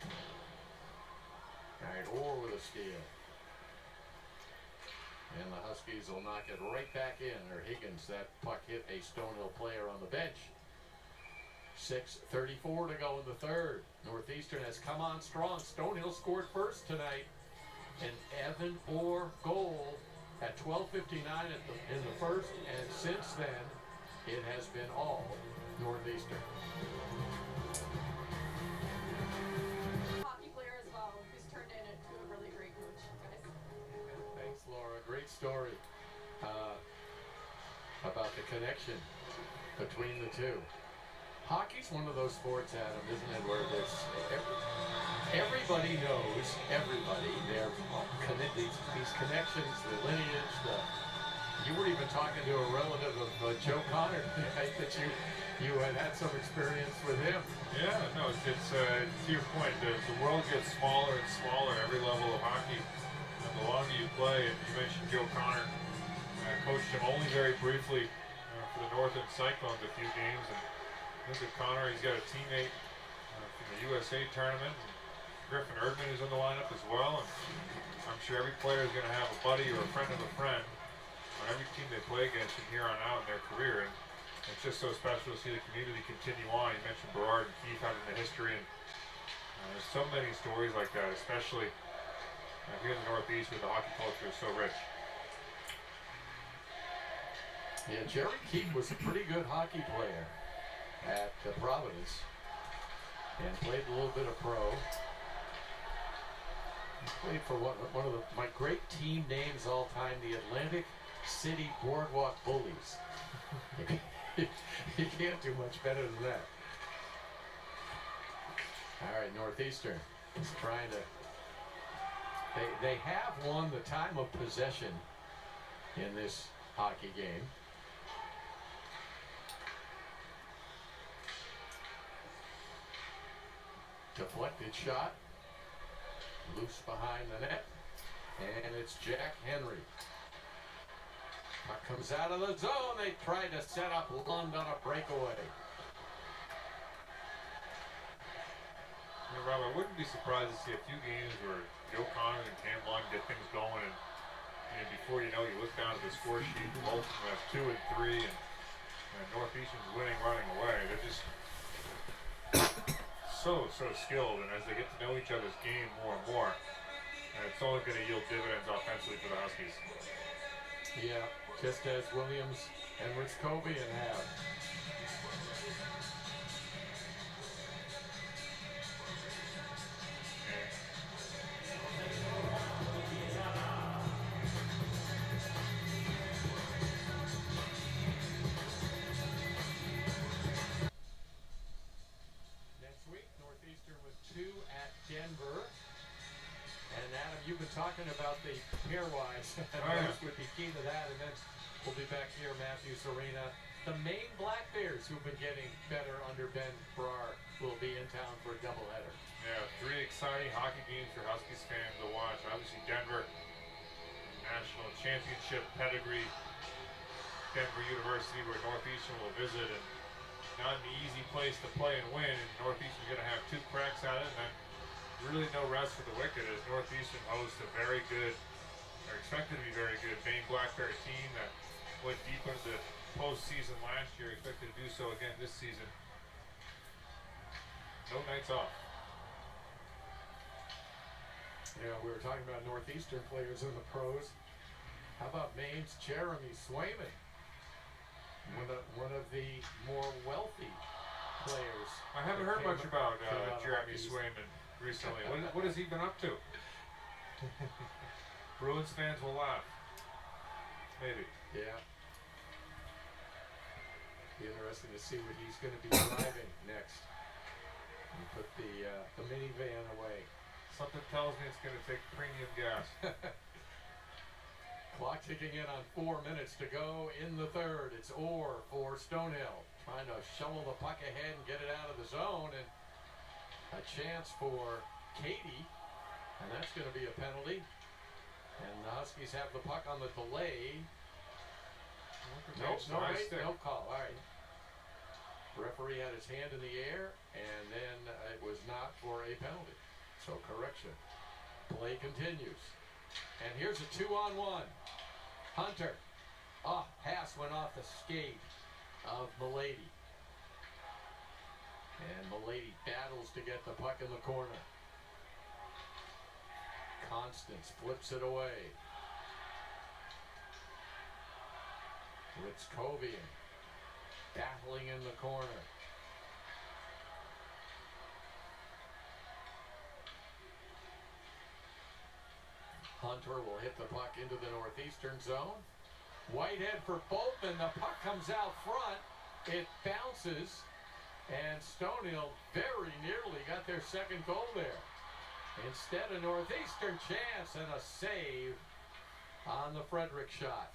All right, Orr with a steal. And the Huskies will knock it right back in. Or Higgins, that puck hit a Stonehill player on the bench. 6:34 to go in the third. Northeastern has come on strong. Stonehill scored first tonight. An Evan Orr goal at 12:59 in the first. And since then, it has been all Northeastern. Hockey player as well, who's turned into a really great coach, guys. Thanks, Laura. Great story about the connection between the two. Hockey's one of those sports, Adam, isn't it, where there's everybody knows everybody. These connections, the lineage, You were even talking to a relative of Joe Connor tonight that you had some experience with him. Yeah, no, it's to your point, the world gets smaller and smaller every level of hockey. And the longer you play, and you mentioned Joe Connor, coached him only very briefly for the Northern Cyclones a few games. And look at Connor, he's got a teammate from the USA tournament. And Griffin Erdman is in the lineup as well. And I'm sure every player is going to have a buddy or a friend of a friend on every team they play against from here on out in their career. And it's just so special to see the community continue on. You mentioned Berard and Keith having the history, and there's so many stories like that, especially here in the Northeast where the hockey culture is so rich. Yeah, Jerry Keith was a pretty good hockey player at Providence and played a little bit of pro. He played for one of my great team names all time, the Atlantic City Boardwalk Bullies. You can't do much better than that. All right, Northeastern is trying to. They have won the time of possession in this hockey game. Deflected shot, loose behind the net, and it's Jack Henry. Puck comes out of the zone. They tried to set up Lund on a breakaway. Yeah, Rob, I wouldn't be surprised to see a few games where Joe Connor and Cam Lund get things going, and before you know, you look down at the score sheet, both of them have 2 and 3, and Northeastern's winning, running away. They're just so skilled, and as they get to know each other's game more and more, it's only going to yield dividends offensively for the Huskies. Yeah, just as Williams and Ritzkovian have. Next week, Northeastern with 2 at Denver. And Adam, you've been talking about the pairwise. Those would be key to that. And then we'll be back here, Matthews Arena. The Maine Black Bears, who've been getting better under Ben Brar, will be in town for a doubleheader. Yeah, 3 exciting hockey games for Huskies fans to watch. Obviously, Denver, national championship pedigree. Denver University, where Northeastern will visit, and not an easy place to play and win. And Northeastern's going to have 2 cracks at it, and then really no rest for the wicked as Northeastern hosts a very good, or expected to be very good, Maine Black Bear team that went deep into the postseason last year, expected to do so again this season. No nights off. Yeah, we were talking about Northeastern players in the pros. How about Maine's Jeremy Swayman? One of the more wealthy players. I haven't heard much about Jeremy Swayman recently. What has he been up to? Bruins fans will laugh. Maybe. Yeah. Be interesting to see what he's going to be driving next. And put the minivan away. Something tells me it's going to take premium gas. Clock ticking in on 4 minutes to go in the third. It's Orr for Stonehill, trying to shovel the puck ahead and get it out of the zone, and a chance for Katie, and that's going to be a penalty. And the Huskies have the puck on the delay. No call. All right. Referee had his hand in the air, and then it was not for a penalty. So correction. Play continues. And here's a 2-on-1. Hunter. Oh, pass went off the skate of Milady. And Milady battles to get the puck in the corner. Constance flips it away. Ritzkovian battling in the corner. Hunter will hit the puck into the Northeastern zone. Whitehead for Boltman. The puck comes out front. It bounces. And Stonehill very nearly got their second goal there. Instead, a Northeastern chance and a save on the Frederick shot.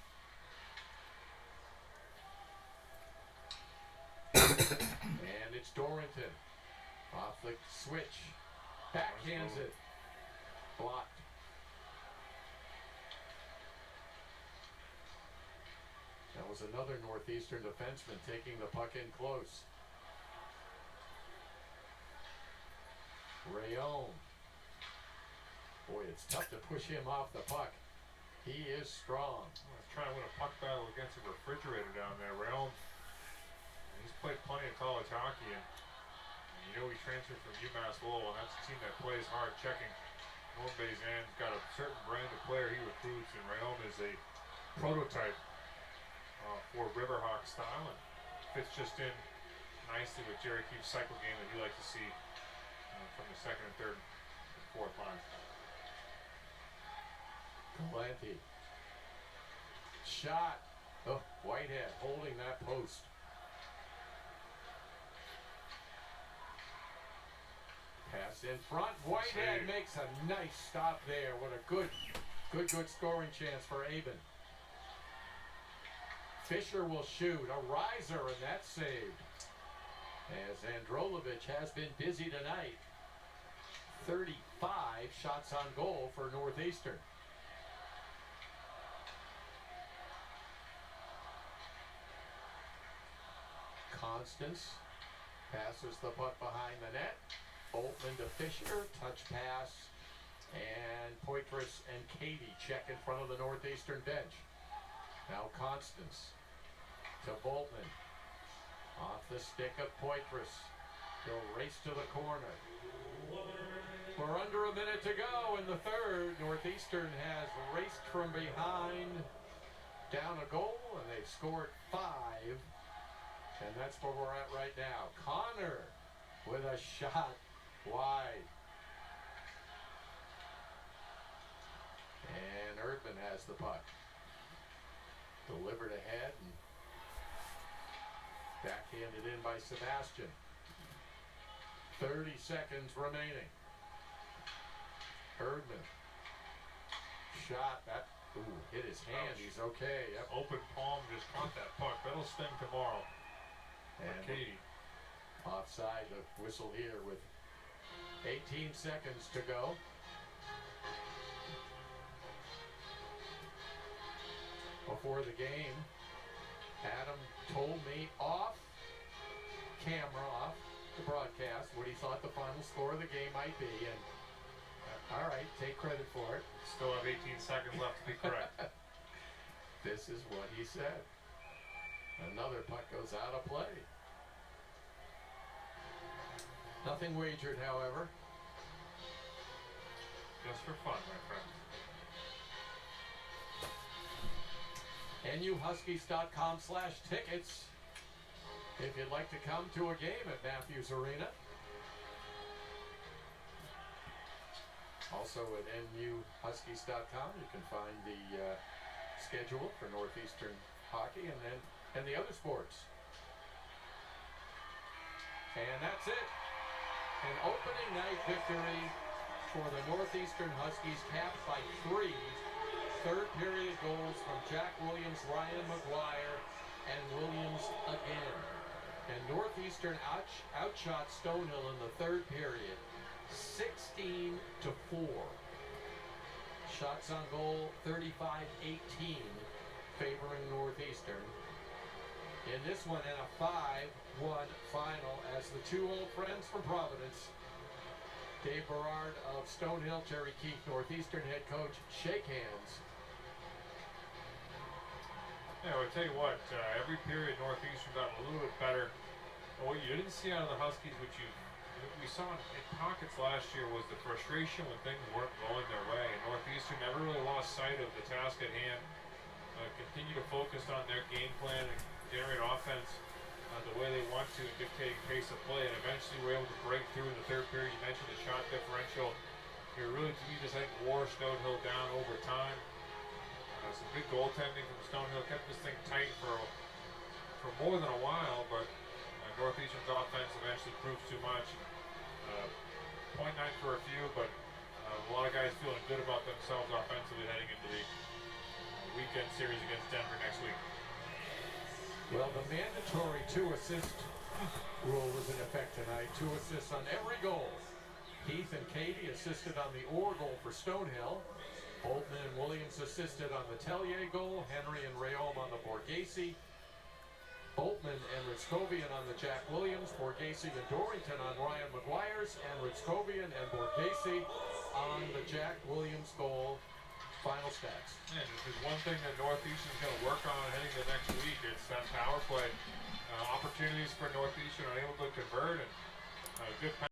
And it's Dorrington. Off the switch. Backhands it. Blocked. That was another Northeastern defenseman taking the puck in close. Rayon. Boy, it's tough to push him off the puck. He is strong. Well, he's trying to win a puck battle against a refrigerator down there. Rayon, he's played plenty of college hockey, and you know he transferred from UMass Lowell, and that's a team that plays hard, checking. North Bay's got a certain brand of player he recruits, and Rayon is a prototype for Riverhawk style, and fits just in nicely with Jerry Keefe's cycle game that he likes to see from the second and third and fourth line. Galante. Shot. Oh, Whitehead holding that post. Pass in front. Whitehead makes a nice stop there. What a good scoring chance for Aben. Fisher will shoot. A riser, and that's saved. As Androlovich has been busy tonight. 35 shots on goal for Northeastern. Constance passes the puck behind the net. Boltman to Fisher, touch pass, and Poitras and Katie check in front of the Northeastern bench. Now Constance to Boltman. Off the stick of Poitras. He'll race to the corner. We're under a minute to go in the third. Northeastern has raced from behind down a goal, and they've scored 5. And that's where we're at right now. Connor with a shot wide. And Erdman has the puck. Delivered ahead and backhanded in by Sebastian. 30 seconds remaining. Erdman. Shot. That hit his hand. He's okay. Yep. Open palm just caught that puck. That'll sting tomorrow. And Katie. Offside, the whistle here with 18 seconds to go. Before the game, Adam told me off camera, off the broadcast, what he thought the final score of the game might be. And all right, take credit for it. Still have 18 seconds left to be correct. This is what he said. Another puck goes out of play. Nothing wagered, however. Just for fun, my friends. NUHuskies.com/tickets if you'd like to come to a game at Matthews Arena. Also at NUHuskies.com you can find the schedule for Northeastern hockey and the other sports. And that's it. An opening night victory for the Northeastern Huskies, capped by 3 third period goals from Jack Williams, Ryan McGuire, and Williams again. And Northeastern outshot Stonehill in the third period, 16-4. Shots on goal, 35-18, favoring Northeastern. In this one, in a 5-1 final, as the two old friends from Providence, Dave Berard of Stonehill, Jerry Keefe, Northeastern head coach, shake hands. Yeah, I'll tell you what, every period Northeastern got a little bit better. And what you didn't see out of the Huskies, which we saw in pockets last year, was the frustration when things weren't going their way. And Northeastern never really lost sight of the task at hand. Continue to focus on their game plan and generate offense the way they want to and dictate pace of play. And eventually we're able to break through in the third period. You mentioned the shot differential. It really, to me, just I think wore Stonehill down over time. Some big goaltending from Stonehill kept this thing tight for more than a while, but Northeastern's offense eventually proved too much. .9 for a few, but a lot of guys feeling good about themselves offensively heading into the weekend series against Denver next week. Well, the mandatory 2-assist rule was in effect tonight. 2 assists on every goal. Heath and Katie assisted on the Orr goal for Stonehill. Boltman and Williams assisted on the Tellier goal. Henry and Rayholm on the Borghese. Boltman and Ritzkovian on the Jack Williams. Borghese and Dorrington on Ryan McGuire's. And Ritzkovian and Borghese on the Jack Williams goal. Final stats. And this is one thing that Northeastern's going to work on heading to next week. It's that power play. Opportunities for Northeastern unable to convert, and good